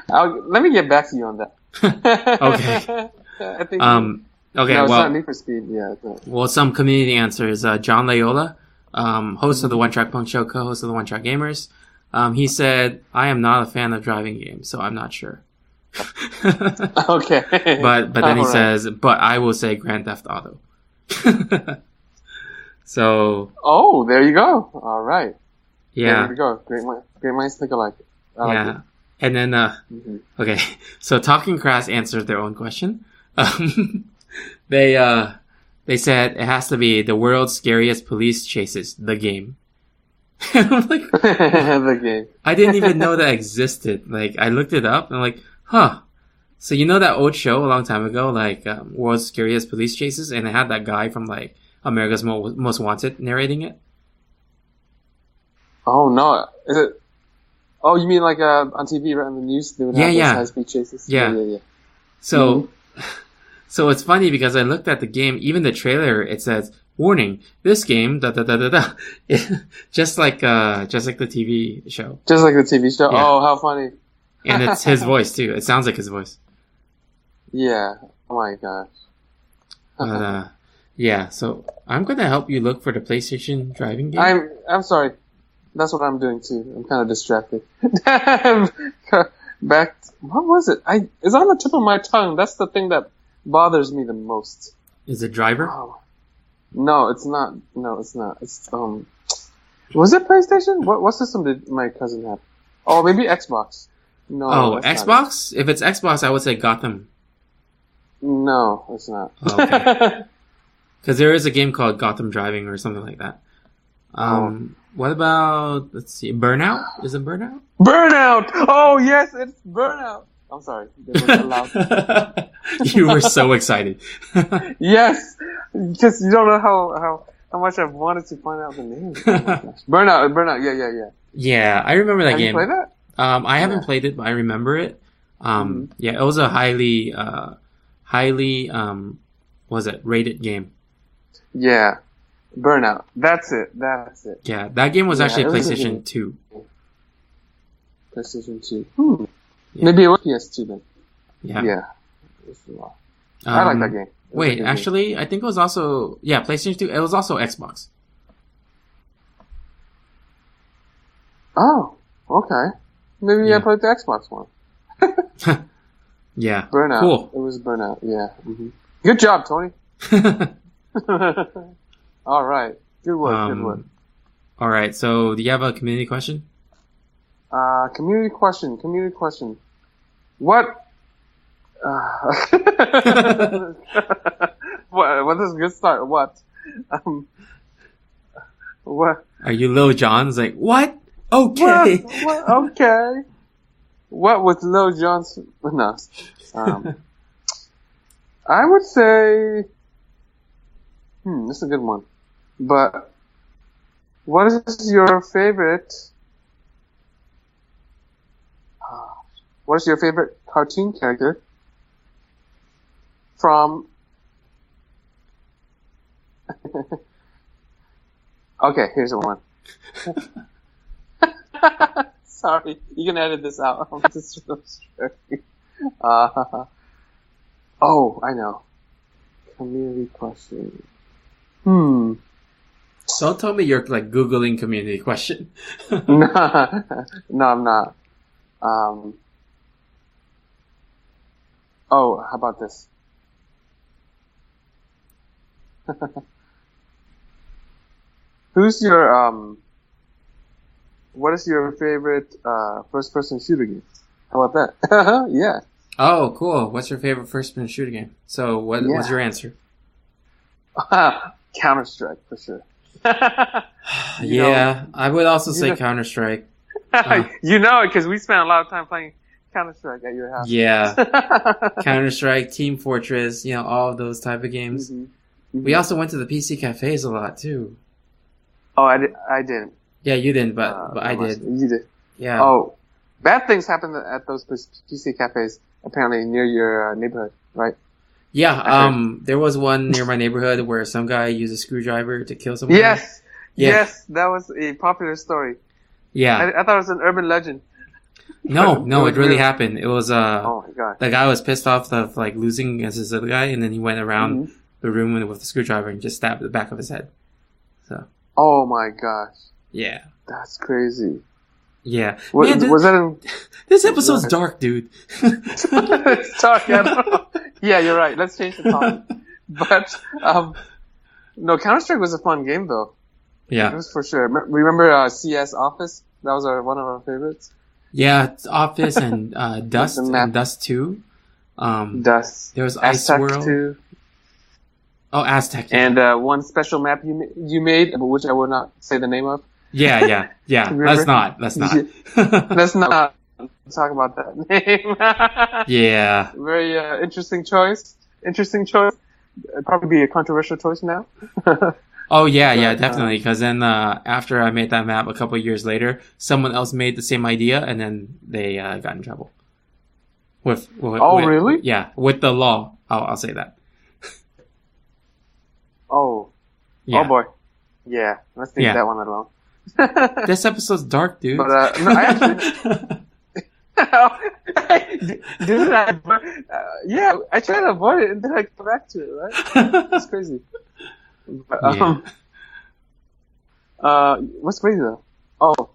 E: Let me get back to you on that.
D: Okay.
E: I think.
D: Okay,
E: no, it's
D: well,
E: not Need for Speed. Yeah. It's not.
D: well, some community answers. John Layola, host of the One Track Punk Show, co-host of the One Track Gamers. He said, "I am not a fan of driving games, so I'm not sure."
E: Okay.
D: But then he
E: Alright.
D: says, "But I will say Grand Theft Auto." So
E: Oh, there you go. All right.
D: yeah,
E: There you go. Great minds think alike. I like
D: yeah.
E: it.
D: And then
E: Mhm.
D: okay, so Talking Crass answered their own question. They said it has to be the world's scariest police chases, the game. And I'm like,
E: The game.
D: I didn't even know that existed. Like, I looked it up and I'm like, huh. So you know that old show a long time ago, like World's Scariest Police Chases, and it had that guy from like America's Most Wanted narrating it.
E: Oh no! Is it? Oh, you mean like on TV, right on the news? They would have
D: Yeah.
E: those high-speed chases.
D: Yeah.
E: Yeah.
D: So, so it's funny because I looked at the game, even the trailer, it says, "Warning: This game, da da da da da," just like the TV show,
E: Just like the TV show.
D: Yeah.
E: Oh, how funny!
D: and it's his voice too. It sounds like his voice.
E: Yeah. Oh my gosh.
D: But yeah. So I'm gonna help you look for the PlayStation driving game.
E: I'm sorry. That's what I'm doing too. I'm kind of distracted. What was it? It's on the tip of my tongue. That's the thing that bothers me the most.
D: Is it Driver?
E: Oh. No, it's not. No, it's not. It's Was it PlayStation? What system did my cousin have? Oh, maybe Xbox. No.
D: Oh,
E: that's not
D: Xbox? If it's Xbox, I would say Gotham.
E: it. No, it's not.
D: Oh, okay. Because there is a game called Gotham Driving or something like that. What about, let's see, Burnout? Is it Burnout?
E: Burnout! Oh, yes, it's Burnout. I'm sorry. They were so loud.
D: You were so excited.
E: Yes! Because you don't know how much I've wanted to find out the name. Oh my gosh. Burnout. Yeah.
D: Yeah, I remember that
E: Have
D: game.
E: you played that?
D: I haven't
E: Yeah.
D: played it, but I remember it. Yeah, it was a highly, was it rated game?
E: Yeah. Burnout. That's it.
D: Yeah, that game was
E: Yeah,
D: actually
E: it was a
D: PlayStation
E: game.
D: 2.
E: PlayStation 2.
D: Yeah.
E: Maybe it was PS2 then.
D: Yeah.
E: Yeah. It's a lot. I like that game. It was a
D: Wait,
E: good game.
D: actually, I think it was also, yeah, PlayStation 2. It was also Xbox.
E: Oh, okay. Maybe
D: Yeah.
E: I played the Xbox one.
D: Yeah.
E: Burnout.
D: Cool.
E: It was Burnout, yeah. Good job, Tony. All right. Good work.
D: All right. So, do you have a community question?
E: Community question. What? What is a good start? What? What?
D: Are you Lil Jon? It's like, what? Okay.
E: What? Okay. What was Lil Jon's? No. I would say. This is a good one. But what is your favorite? What is your favorite cartoon character from? Okay, here's the one. Sorry, you can edit this out. I'm just so stressed. Oh, I know. Community question.
D: Don't tell me you're like Googling community question.
E: No, I'm not. Oh, how about this? Who's your what is your favorite first person shooter game? How about that? Yeah.
D: Oh, cool. What's your favorite first-person shooter game? So, what's
E: Yeah.
D: your answer?
E: Counter-Strike for sure. You
D: Yeah, I would also
E: you
D: say
E: know-
D: Counter-Strike.
E: You know it because we spent a lot of time playing Counter-Strike at your house.
D: Yeah, Counter-Strike, Team Fortress, all of those type of games.
E: Mhm.
D: We also went to the PC cafes a lot too.
E: Oh, I didn't.
D: Yeah, you didn't, but I did.
E: You did.
D: Yeah.
E: Oh, bad things happen at those PC cafes apparently near your neighborhood, right?
D: Yeah,
E: Okay.
D: there was one near my neighborhood where some guy used a screwdriver to kill someone.
E: Yes,
D: Yeah.
E: yes, that was a popular story.
D: Yeah.
E: I thought it was an urban legend.
D: No,
E: But
D: no,
E: was
D: it really
E: real.
D: happened. It was
E: Oh my god.
D: the guy was pissed off of like losing against this other guy, and then he went around
E: Mhm.
D: the room with the screwdriver and just stabbed the back of his head. So
E: Oh my gosh,
D: yeah,
E: that's crazy.
D: yeah.
E: What,
D: Man,
E: was that in?
D: this episode's dark, dude.
E: Talk, I don't know. Yeah, you're right. Let's change the topic. But no, Counter-Strike was a fun game though. It
D: Yeah,
E: was for sure. Remember CS Office? That was one of our favorites.
D: yeah. It's Office and Dust
E: The map.
D: and Dust 2.
E: Dust.
D: There was Ice
E: Aztec
D: World.
E: 2.
D: Oh, Aztec. Yeah.
E: And one special map you made, but which I will not say the name of.
D: Yeah.
E: Remember?
D: Let's not. Let's not.
E: Let's not talk about that name.
D: Yeah.
E: Very interesting choice. Interesting choice. It'd probably be a controversial choice now.
D: Oh yeah,
E: But,
D: definitely. Because then after I made that map a couple of years later, someone else made the same idea, and then they got in trouble. With
E: really?
D: Yeah, with the law. I'll say that.
E: Oh.
D: Yeah.
E: Oh boy. Yeah. Let's leave
D: Yeah.
E: that one alone.
D: This episode's dark, dude.
E: But no, I actually, dude, yeah, I try to avoid it and then I come back to it, right? It's crazy. But, what's crazy though? Oh,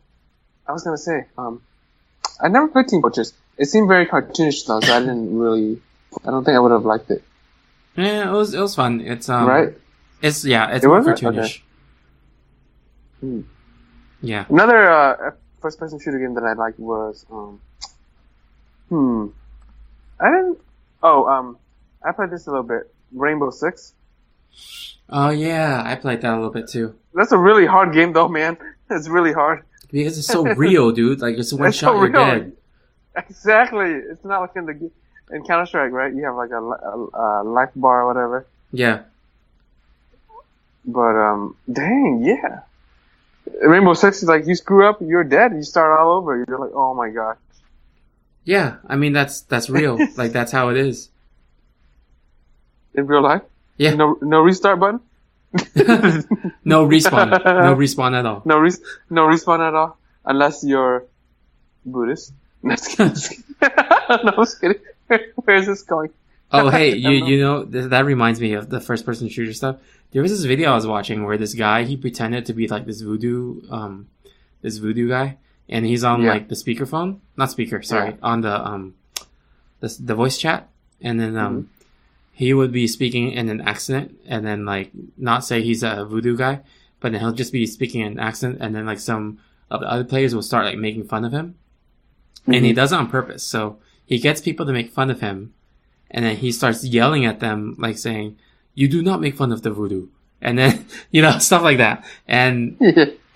E: I was gonna say, I never played Team Fortress. It seemed very cartoonish though, so I don't think I would have liked it.
D: Yeah, it was fun. It's
E: Right?
D: It's it's
E: It
D: more
E: was?
D: cartoonish.
E: Okay. Hmm.
D: Yeah.
E: Another first-person shooter game that I liked was I didn't. Oh, I played this a little bit. Rainbow Six.
D: Oh yeah, I played that a little bit too.
E: That's a really hard game, though, man. It's really hard.
D: Because it's so real, dude. Like it's one
E: It's
D: shot,
E: so
D: you're
E: real.
D: dead.
E: Exactly. It's not like in Counter Strike, right? You have like a life bar or whatever.
D: Yeah.
E: But dang, yeah. Rainbow Six is like you screw up, you're dead. You start all over. You're like, oh my gosh.
D: Yeah, I mean that's real. Like that's how it is.
E: In real life.
D: Yeah.
E: No restart button.
D: No respawn. No respawn at all.
E: No respawn at all, unless you're Buddhist. No, I'm just kidding. No, I'm just kidding. Where is this going?
D: Oh, hey, you know that reminds me of the first person shooter stuff. There was this video I was watching where this guy, he pretended to be like this voodoo guy, and he's on
E: Yeah.
D: like the speakerphone, not speaker, sorry,
E: Yeah.
D: on the voice chat, and then he would be speaking in an accent, and then like not say he's a voodoo guy, but then he'll just be speaking in an accent, and then like some of the other players will start like making fun of him, and he does it on purpose. So he gets people to make fun of him, and then he starts yelling at them, like saying, "You do not make fun of the voodoo," and then stuff like that. And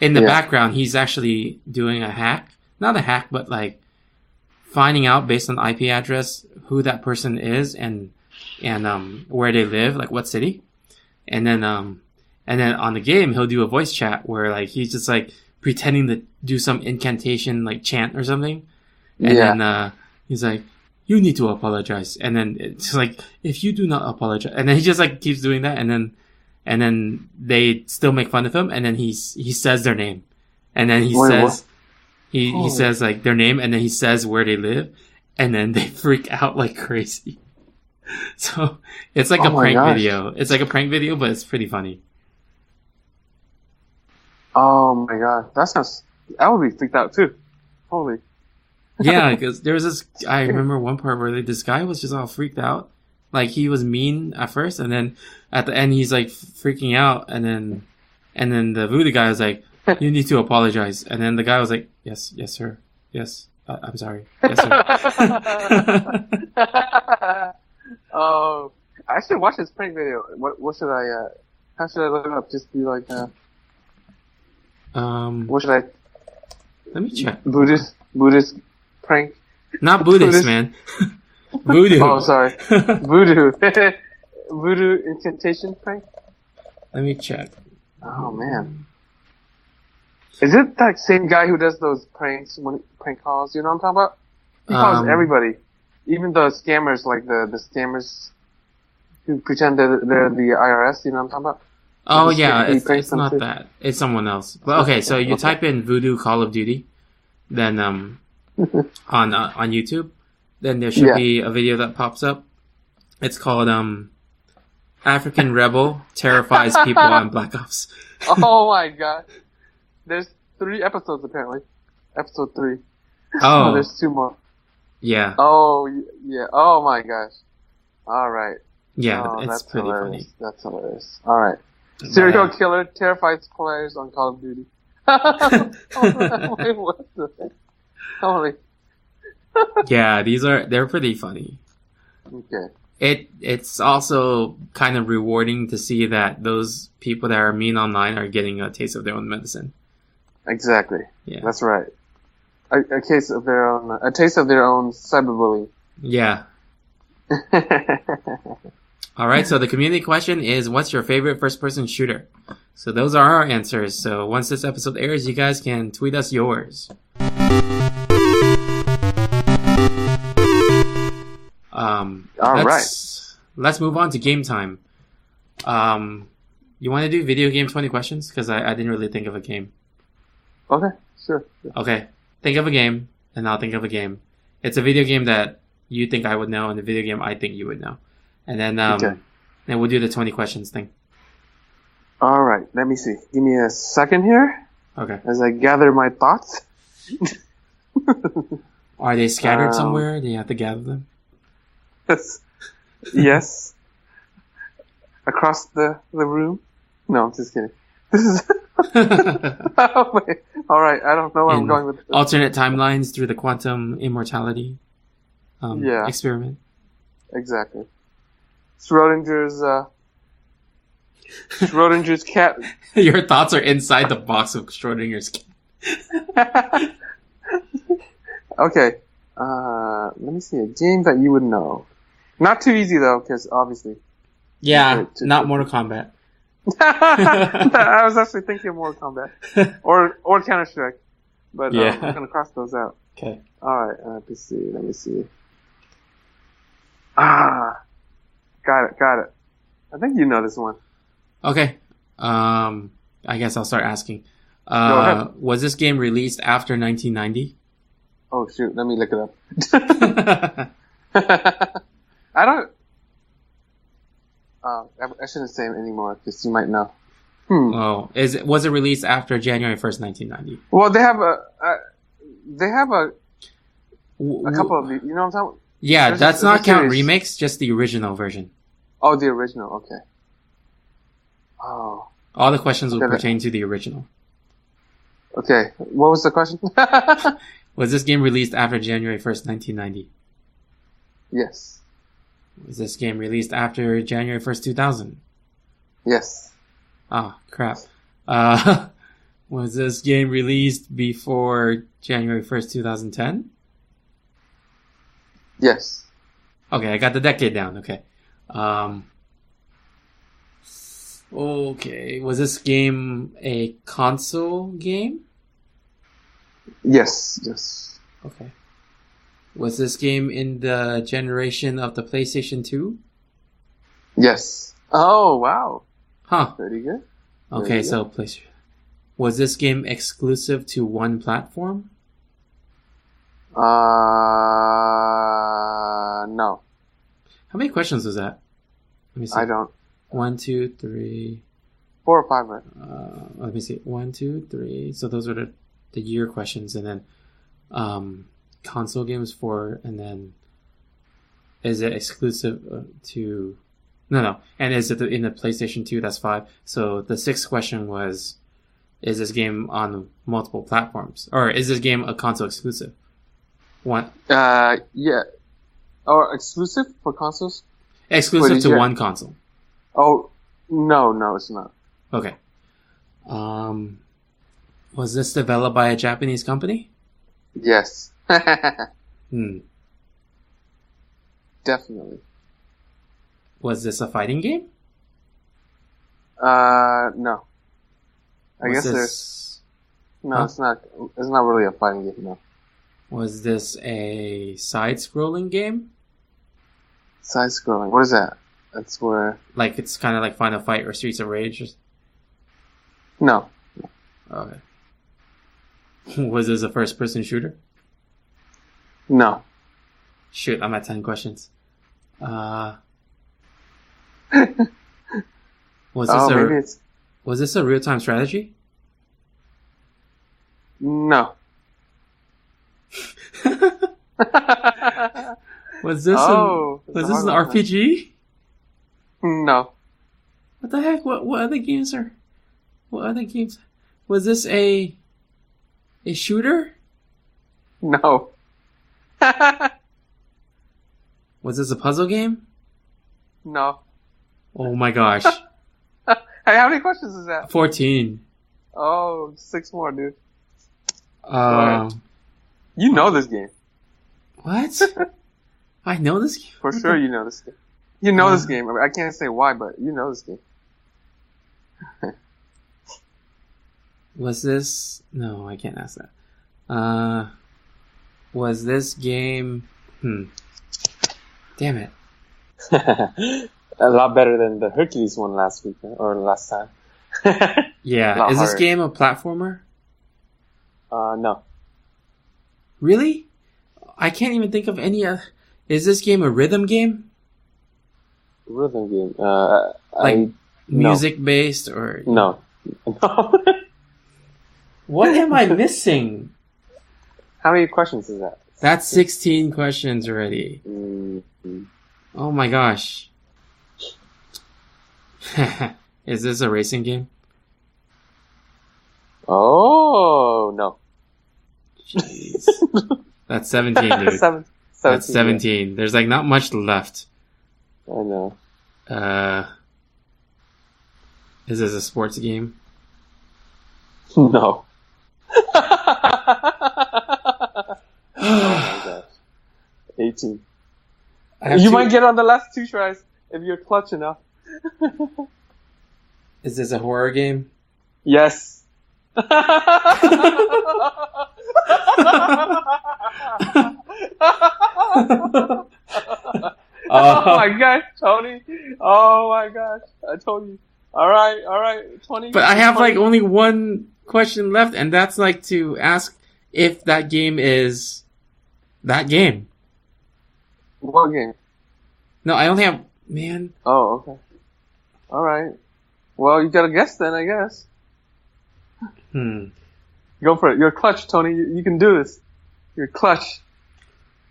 D: in the
E: Yeah.
D: background, he's actually doing a hack, not a hack, but like finding out based on IP address who that person is and where they live, like what city, and then on the game he'll do a voice chat where like he's just like pretending to do some incantation like chant or something, and then he's like, "You need to apologize," and then it's like, "If you do not apologize," and then he just like keeps doing that, and then they still make fun of him, and then he says their name, and then he
E: Wait,
D: says
E: what?
D: he says like their name, and then he says where they live, and then they freak out like crazy. So it's like
E: Oh
D: a
E: my
D: prank
E: gosh.
D: video. It's like a prank video, but it's pretty funny.
E: Oh my god, I would be freaked out too. Holy.
D: Yeah, because there was this. I remember one part where this guy was just all freaked out. Like he was mean at first, and then at the end he's like freaking out, and then the voodoo guy was like, "You need to apologize," and then the guy was like, "Yes, sir. Yes, I'm sorry. Yes, sir."
E: Oh, I should watch this prank video. What should I? How should I look it up? Just be like, what should I?
D: Let me check.
E: Buddhist prank.
D: Not Buddhist,
E: Buddhist?
D: man. Voodoo.
E: Oh, sorry, voodoo. Voodoo incantation prank.
D: Let me check.
E: Oh man, is it that same guy who does those prank calls? You know what I'm talking about? He calls everybody, even the scammers, like the scammers. who pretend that they're the IRS. You know what I'm talking about?
D: Oh
E: Just
D: yeah,
E: he
D: it's
E: pranks them
D: not
E: too.
D: that. It's someone else. But okay, so you
E: Okay.
D: type in Voodoo Call of Duty, then on YouTube, then there should
E: Yeah.
D: be a video that pops up. It's called African Rebel Terrifies People on Black Ops.
E: Oh my god! There's 3 episodes apparently. Episode 3.
D: Oh
E: There's 2 more.
D: yeah,
E: Oh yeah. Oh my gosh. All right.
D: yeah,
E: Oh,
D: it's
E: that's
D: pretty
E: hilarious.
D: funny.
E: That's hilarious. All right. Serial
D: But,
E: killer terrifies players on Call of Duty. Wait, what the heck? Holy.
D: yeah, they're pretty funny.
E: Okay.
D: It's also kind of rewarding to see that those people that are mean online are getting a taste of their own medicine.
E: Exactly.
D: Yeah.
E: That's right. A taste of their own cyberbullying.
D: Yeah. All right. So the community question is, what's your favorite first-person shooter? So those are our answers. So once this episode airs, you guys can tweet us yours. Let's move on to game time. You want to do video game 20 questions? Because I didn't really think of a game.
E: Okay, sure.
D: Okay. Think of a game, and I'll think of a game. It's a video game that you think I would know, and a video game I think you would know. And then
E: Okay.
D: then we'll do the 20 questions thing.
E: All right, let me see. Give me a second here
D: Okay.
E: as I gather my thoughts.
D: Are they scattered somewhere? Do you have to gather them?
E: Yes. Across the room? No, I'm just kidding. This is... Oh, wait. All right, I don't know where I'm
D: In
E: going with this.
D: alternate timelines through the quantum immortality
E: Yeah.
D: experiment.
E: Exactly. Schrodinger's cat.
D: Your thoughts are inside the box of Schrodinger's cat.
E: Okay. Let me see a game that you would know. Not too easy though, because obviously.
D: Yeah, not Mortal Kombat.
E: I was actually thinking of Mortal Kombat or Counter Strike, but
D: Yeah.
E: I'm gonna cross those out.
D: Okay.
E: All right. Let me see. Got it. I think you know this one.
D: Okay. I guess I'll start asking.
E: Go ahead.
D: Was this game released after 1990?
E: Oh shoot! Let me look it up. I don't. I shouldn't say it anymore because you might know.
D: Oh, was it released after January 1st, 1990?
E: Well, they have a couple of the. You know what I'm talking about?
D: Yeah,
E: There's
D: that's
E: a
D: not count
E: series.
D: remakes, just the original version.
E: Oh, the original. Okay. Oh.
D: All the questions will
E: Okay.
D: pertain to the original.
E: Okay. What was the question?
D: Was this game released after January 1st, 1990?
E: Yes.
D: Was this game released after January 1st, 2000?
E: Yes.
D: Ah, crap. Was this game released before January 1st, 2010?
E: Yes.
D: Okay, I got the decade down. Okay. Okay. Was this game a console game?
E: Yes. Yes.
D: Okay. Was this game in the generation of the PlayStation 2?
E: Yes. Oh wow.
D: Huh.
E: Pretty good.
D: Okay,
E: Very
D: so PlayStation. Was this game exclusive to one platform?
E: No.
D: How many questions was that? Let me see.
E: I don't.
D: 1, 2, 3.
E: 4 or 5, right?
D: Let me see. 1, 2, 3. So those are the year questions, and then console games 4, and then is it exclusive to? No. And is it in the PlayStation 2? That's 5. So the 6th question was, is this game on multiple platforms, or is this game a console exclusive? One
E: Yeah. Or exclusive for consoles?
D: exclusive
E: Wait,
D: to
E: yeah.
D: one console.
E: Oh, no, it's not.
D: Okay. Was this developed by a Japanese company?
E: Yes. Definitely.
D: Was this a fighting game?
E: No. I
D: Was
E: guess
D: this-
E: there's... No,
D: Huh?
E: it's not. It's not really a fighting game, no.
D: Was this a side-scrolling game?
E: Side-scrolling. What is that? That's where...
D: Like, it's kind of like Final Fight or Streets of Rage?
E: No.
D: Okay. Was this a first-person shooter?
E: No.
D: Shoot, I'm at 10 questions. Was this a real-time strategy?
E: No.
D: Was this an RPG?
E: No.
D: What the heck? What other games? Was this a shooter?
E: No.
D: Was this a puzzle game?
E: No.
D: Oh my gosh.
E: Hey, how many questions is that?
D: 14.
E: Oh, 6 more, dude. You know this game.
D: What? I know this game?
E: For sure you know this game. You know this game. I can't say why, but you know this game.
D: Was this... No, I can't ask that. Was this game... Damn it.
E: A lot better than the Hercules one last week, or last time.
D: Yeah. Is this game a platformer?
E: No.
D: Really? I can't even think of any... Is this game a rhythm game?
E: Rhythm game?
D: Like music-based or...
E: No.
D: What am I missing?
E: How many questions is that?
D: That's 16 questions already.
E: Mm-hmm.
D: Oh my gosh. Is this a racing game?
E: Oh, no.
D: Jeez. That's 17, dude.
E: 17,
D: That's 17. Yeah. There's like not much left.
E: I know.
D: Is this a sports game?
E: No. Oh my gosh. 18. You might get on the last 2 tries if you're clutch enough.
D: Is this a horror game?
E: Yes. Oh my gosh, Tony. Oh my gosh. I told you. Alright. 20.
D: But I have
E: 20.
D: like only one question left, and that's like to ask if that game is that game.
E: What game?
D: No, I only have... Man.
E: Oh, okay. Alright. Well, you gotta guess then, I guess. Go for it. You're clutch, Tony. You can do this. You're clutch.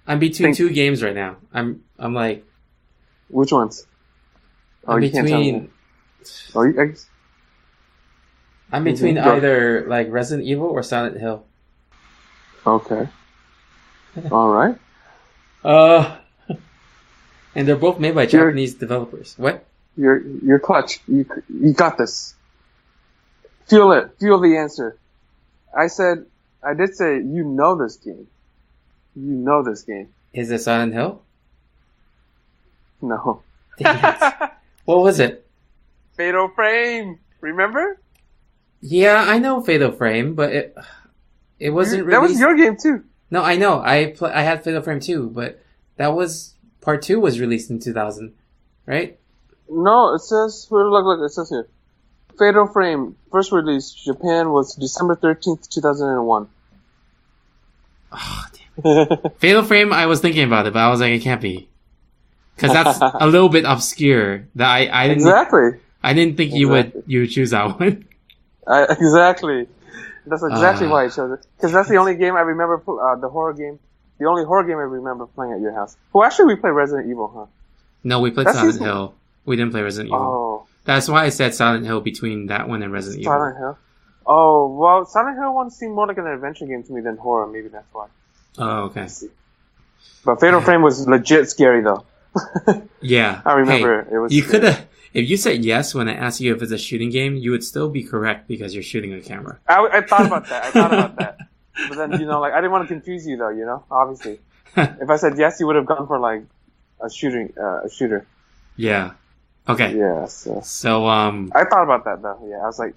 D: I'm between 2 games right now. I'm like...
E: Which ones? Oh,
D: I'm
E: you can't tell me.
D: I'm between either like Resident Evil or Silent Hill.
E: Okay. Alright.
D: And they're both made by Japanese developers. What?
E: You're clutch. You got this. Feel it. Feel the answer. I did say you know this game. You know this game.
D: Is it Silent Hill?
E: No.
D: Dang it. What was it?
E: Fatal Frame. Remember?
D: Yeah, I know Fatal Frame, but it wasn't released.
E: That was your game too.
D: No, I know. I had Fatal Frame 2, but that was... Part 2 was released in 2000, right?
E: No, it says... Look, it says here. Fatal Frame, first release, Japan was December 13th, 2001.
D: Oh, damn. Fatal Frame, I was thinking about it, but I was like, it can't be. Because that's a little bit obscure. That I didn't...
E: Exactly.
D: I didn't think you would choose that one.
E: Exactly. That's exactly why I chose it. Because that's the only game I remember, the horror game. The only horror game I remember playing at your house. Well, actually, we played Resident Evil, huh?
D: No, we played Silent Hill. We didn't play Resident Evil.
E: Oh.
D: That's why I said Silent Hill between that one and Resident Evil.
E: Silent Hill? Oh, well, Silent Hill one seemed more like an adventure game to me than horror. Maybe that's why.
D: Oh, okay.
E: But Fatal Frame was legit scary, though.
D: Yeah.
E: I remember it was
D: You
E: scary.
D: could have... If you said yes when I asked you if it's a shooting game, you would still be correct because you're shooting a camera.
E: I thought about that. But then, I didn't want to confuse you, though, obviously. If I said yes, you would have gone for, like, a shooter.
D: Yeah. Okay.
E: Yeah,
D: So,
E: I thought about that, though. Yeah, I was like...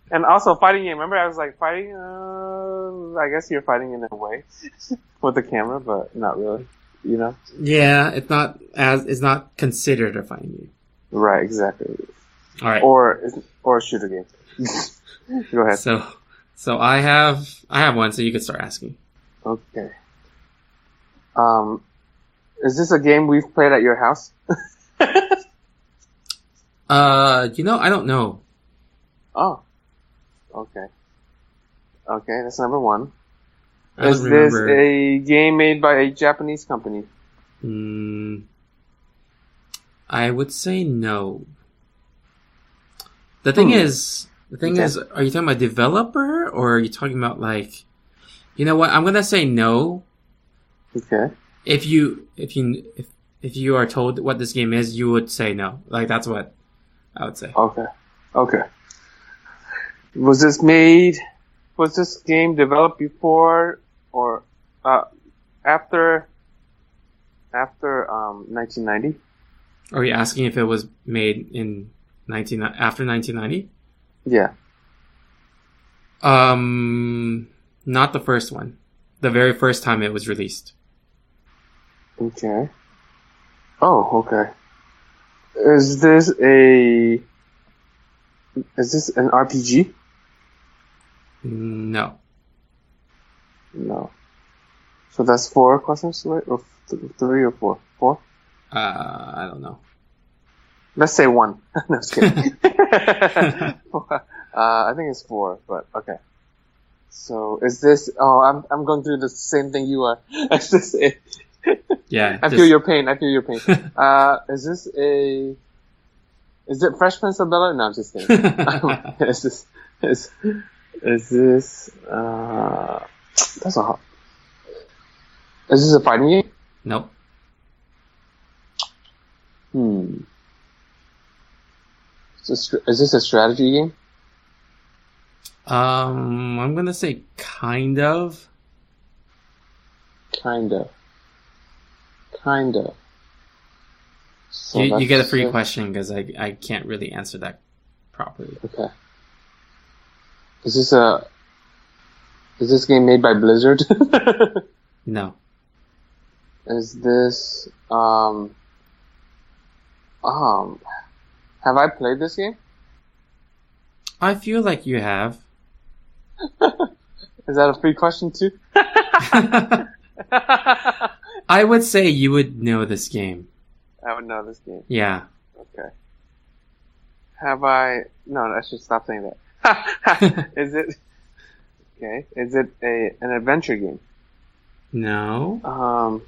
E: And also, fighting game. Remember, I was like, fighting? I guess you're fighting in a way. With the camera, but not really.
D: Yeah, it's not considered a fighting game.
E: Right, exactly.
D: All right.
E: Or a shooter game. Go ahead.
D: So I have one, so you can start asking.
E: Okay. Is this a game we've played at your house?
D: I don't know.
E: Oh. Okay. Okay, that's number one.
D: I don't
E: Is this
D: remember.
E: a game made by a Japanese company?
D: I would say no. The thing is, are you talking about developer or are you talking about like, you know what? I'm gonna say no.
E: Okay.
D: If you are told what this game is, you would say no. Like that's what I would say.
E: Okay. Was this game developed before or after 1990?
D: Are you asking if it was made in after 1990?
E: Yeah.
D: Not the first one. The very first time it was released.
E: Okay. Oh, okay. Is this an RPG?
D: No.
E: No. So that's 4 questions, right? Or 3 or 4? 4?
D: I don't know.
E: Let's say 1. No, just kidding. I think it's 4, but okay. So is this? Oh, I'm going through the same thing you are. Is this it?
D: Yeah.
E: I feel your pain. Is it Fresh Prince of Bel-Air? No, I'm just kidding. Is this that's a hot. Is this a fighting game?
D: Nope.
E: Is this a strategy game?
D: I'm gonna say kind of.
E: Kind of. So
D: You get a
E: that's
D: free
E: it.
D: question because I can't really answer that properly.
E: Okay. Is this game made by Blizzard?
D: No.
E: Is this have I played this game?
D: I feel like you have.
E: Is that a free question too?
D: I would say you would know this game.
E: I would know this game.
D: Yeah.
E: Okay. Have I? No, I should stop saying that. Is it? Okay. Is it an adventure game?
D: No.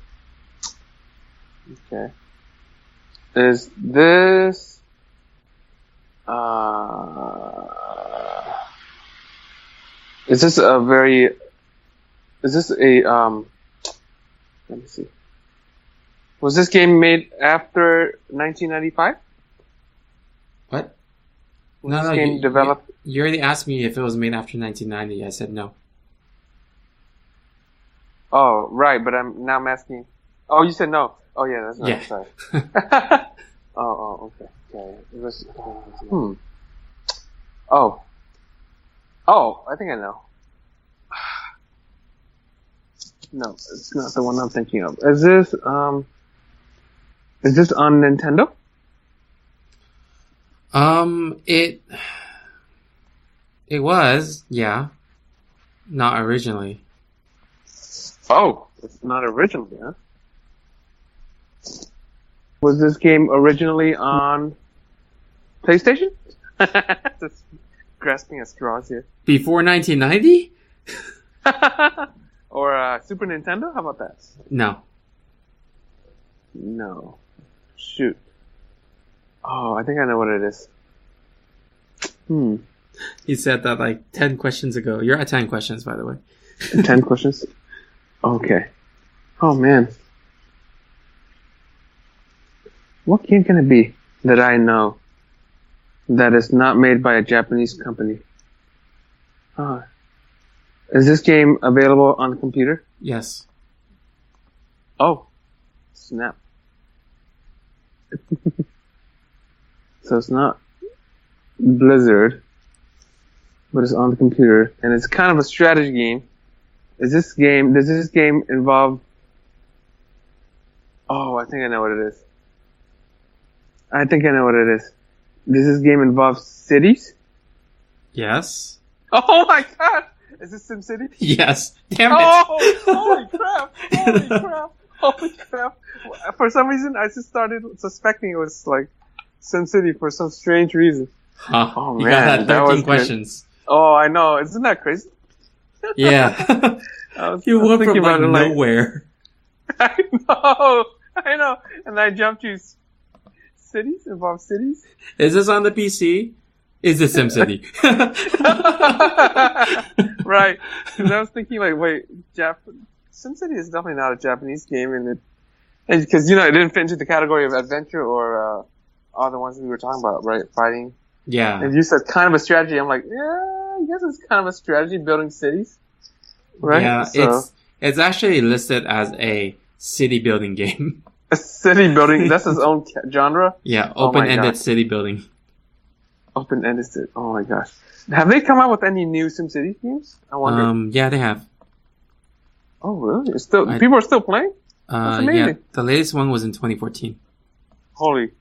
E: Okay. Is this? Is this a very? Is this a Let me see. Was this game made after 1995?
D: What?
E: Was this game developed?
D: You already asked me if it was made after 1990. I said no.
E: Oh, right, but I'm asking. Oh, you said no. Oh, yeah, that's not.
D: Yeah.
E: Sorry. Okay. It was. Oh, I think I know. No, it's not the one I'm thinking of. Is this on Nintendo?
D: It was, yeah. Not originally.
E: Oh, it's not originally, huh? Was this game originally on PlayStation? Just grasping at straws here.
D: Before 1990?
E: Or Super Nintendo? How about that?
D: No.
E: No. Shoot. Oh, I think I know what it is.
D: He said that like 10 questions ago. You're at 10 questions, by the way.
E: 10 questions? Okay. Oh, man. What game can it be that I know that is not made by a Japanese company? Is this game available on the computer?
D: Yes.
E: Oh. Snap. So it's not Blizzard, but it's on the computer, and it's kind of a strategy game. Does this game involve... Oh, I think I know what it is. I think I know what it is. Does this game involve cities?
D: Yes.
E: Oh my god! Is this SimCity?
D: Yes. Damn it.
E: Oh, holy crap! Holy crap! Holy crap! For some reason, I just started suspecting it was like SimCity for some strange reason.
D: Huh.
E: Oh
D: You
E: man,
D: got that
E: that
D: 13
E: was
D: questions.
E: Good. Oh, I know. Isn't that crazy?
D: Yeah. You went from like nowhere.
E: I know. And I jumped to cities, involve cities.
D: Is this on the PC? Is this SimCity?
E: Right. Because I was thinking like, wait, SimCity is definitely not a Japanese game, and because it didn't fit into the category of adventure or all the ones we were talking about, right? Fighting.
D: Yeah.
E: And you said kind of a strategy. I'm like, yeah, I guess it's kind of a strategy building cities, right?
D: Yeah,
E: So,
D: it's actually listed as a city building game.
E: a city building. That's its own genre.
D: Yeah,
E: Oh my
D: open-ended
E: God.
D: city building.
E: Open-ended. Oh my gosh. Have they come out with any new SimCity games? I wonder.
D: Yeah, they have.
E: Oh really? People are still playing? That's amazing.
D: Yeah, the latest one was in 2014.
E: Holy.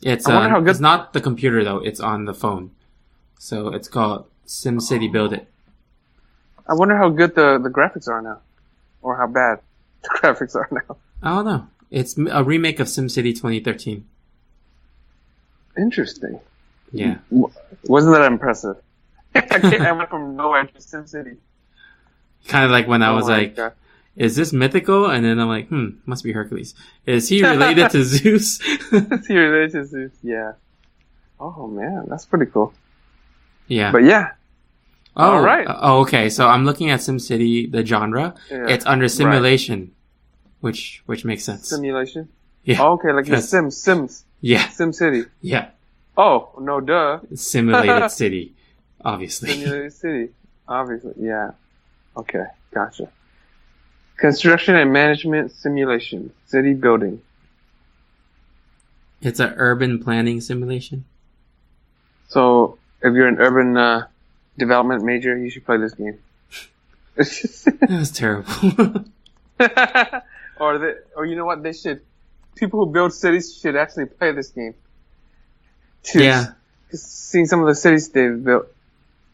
D: It's
E: I wonder how good-
D: it's not the computer though; it's on the phone. So it's called SimCity Build It.
E: I wonder how good the graphics are now, or how bad the graphics are now.
D: I don't know. It's a remake of SimCity 2013.
E: Interesting.
D: Yeah.
E: Wasn't that impressive? I went from nowhere to SimCity.
D: Kind of like when I was
E: my
D: like,
E: God.
D: is this mythical? And then I'm like, must be Hercules. Is he related to Zeus?
E: Is he related to Zeus? Yeah. Oh man, that's pretty cool.
D: Yeah.
E: But yeah.
D: Oh,
E: all right.
D: Okay. So I'm looking at SimCity, the genre.
E: Yeah,
D: It's under simulation, which makes sense.
E: Simulation?
D: Yeah.
E: Oh, okay, like the
D: Yes.
E: Sims.
D: Yeah.
E: SimCity.
D: Yeah.
E: Oh, no duh.
D: Simulated city, obviously.
E: Simulated city. Obviously, yeah. Okay, gotcha. Construction and management simulation. City building.
D: It's an urban planning simulation.
E: So, if you're an urban development major, you should play this game.
D: That was terrible.
E: Or you know what? People who build cities should actually play this game.
D: Yeah.
E: Seeing some of the cities they've built.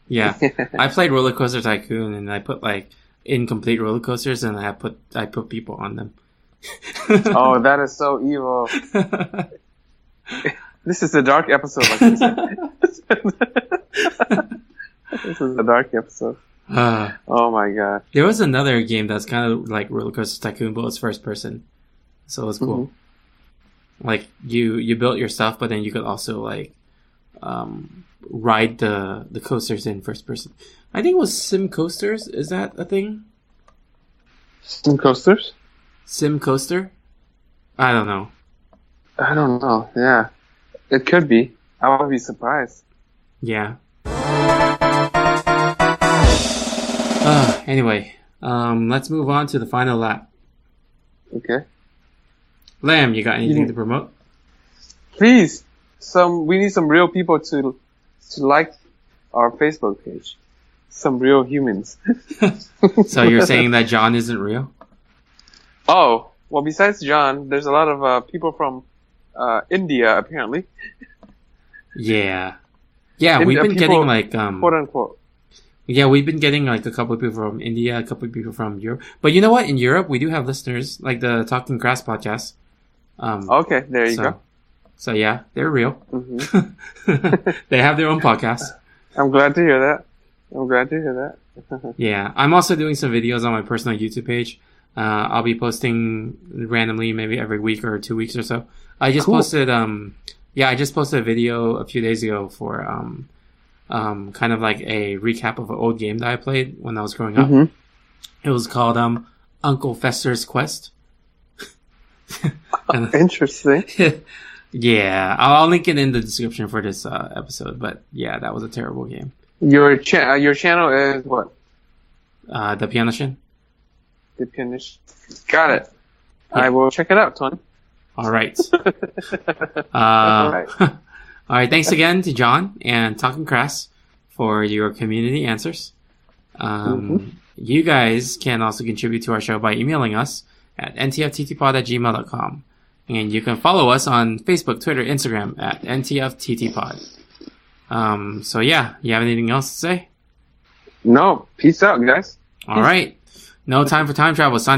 D: Yeah. I played Roller Coaster Tycoon and I put like incomplete roller coasters and I put people on them.
E: Oh, that is so evil. This is a dark episode, like you said. This is a dark episode. Oh my god.
D: There was another game that's kind of like Roller Coaster Tycoon, but it's first person. So it was cool.
E: Mm-hmm.
D: Like you built your stuff, but then you could also like ride the coasters in first person. I think it was Sim Coasters. Is that a thing?
E: Sim coasters?
D: Sim Coaster? I don't know.
E: I don't know. Yeah, it could be. I would be surprised.
D: Yeah. Anyway, let's move on to the final lap.
E: Okay.
D: Lam, you got anything to promote?
E: Please, we need some real people to like our Facebook page. Some real humans.
D: So you're saying that John isn't real?
E: Oh, well, besides John, there's a lot of people from India, apparently.
D: Yeah. Yeah, we've been
E: people,
D: getting like
E: quote unquote.
D: Yeah, we've been getting like a couple of people from India, a couple of people from Europe. But you know what? In Europe, we do have listeners, like the Talking Grass podcast.
E: Okay, there you go.
D: So yeah, they're real.
E: Mm-hmm.
D: They have their own podcast.
E: I'm glad to hear that.
D: Yeah, I'm also doing some videos on my personal YouTube page. I'll be posting randomly, maybe every week or 2 weeks or so. I just posted, I just posted a video a few days ago for, kind of like a recap of an old game that I played when I was growing up.
E: Mm-hmm.
D: It was called, Uncle Fester's Quest.
E: Interesting.
D: Yeah, I'll link it in the description for this, episode, but yeah, that was a terrible game.
E: Your channel is what?
D: The Piano Shin?
E: The Pianist. Got it.
D: Yeah.
E: I will check it out, Tony.
D: All right.
E: All right.
D: All right. Thanks again to John and Talking Crass for your community answers. You guys can also contribute to our show by emailing us at ntfttpod@gmail.com. And you can follow us on Facebook, Twitter, Instagram at NTFTTPod. So yeah, you have anything else to say?
E: No, peace out, guys.
D: All right. No time for time travel. Signing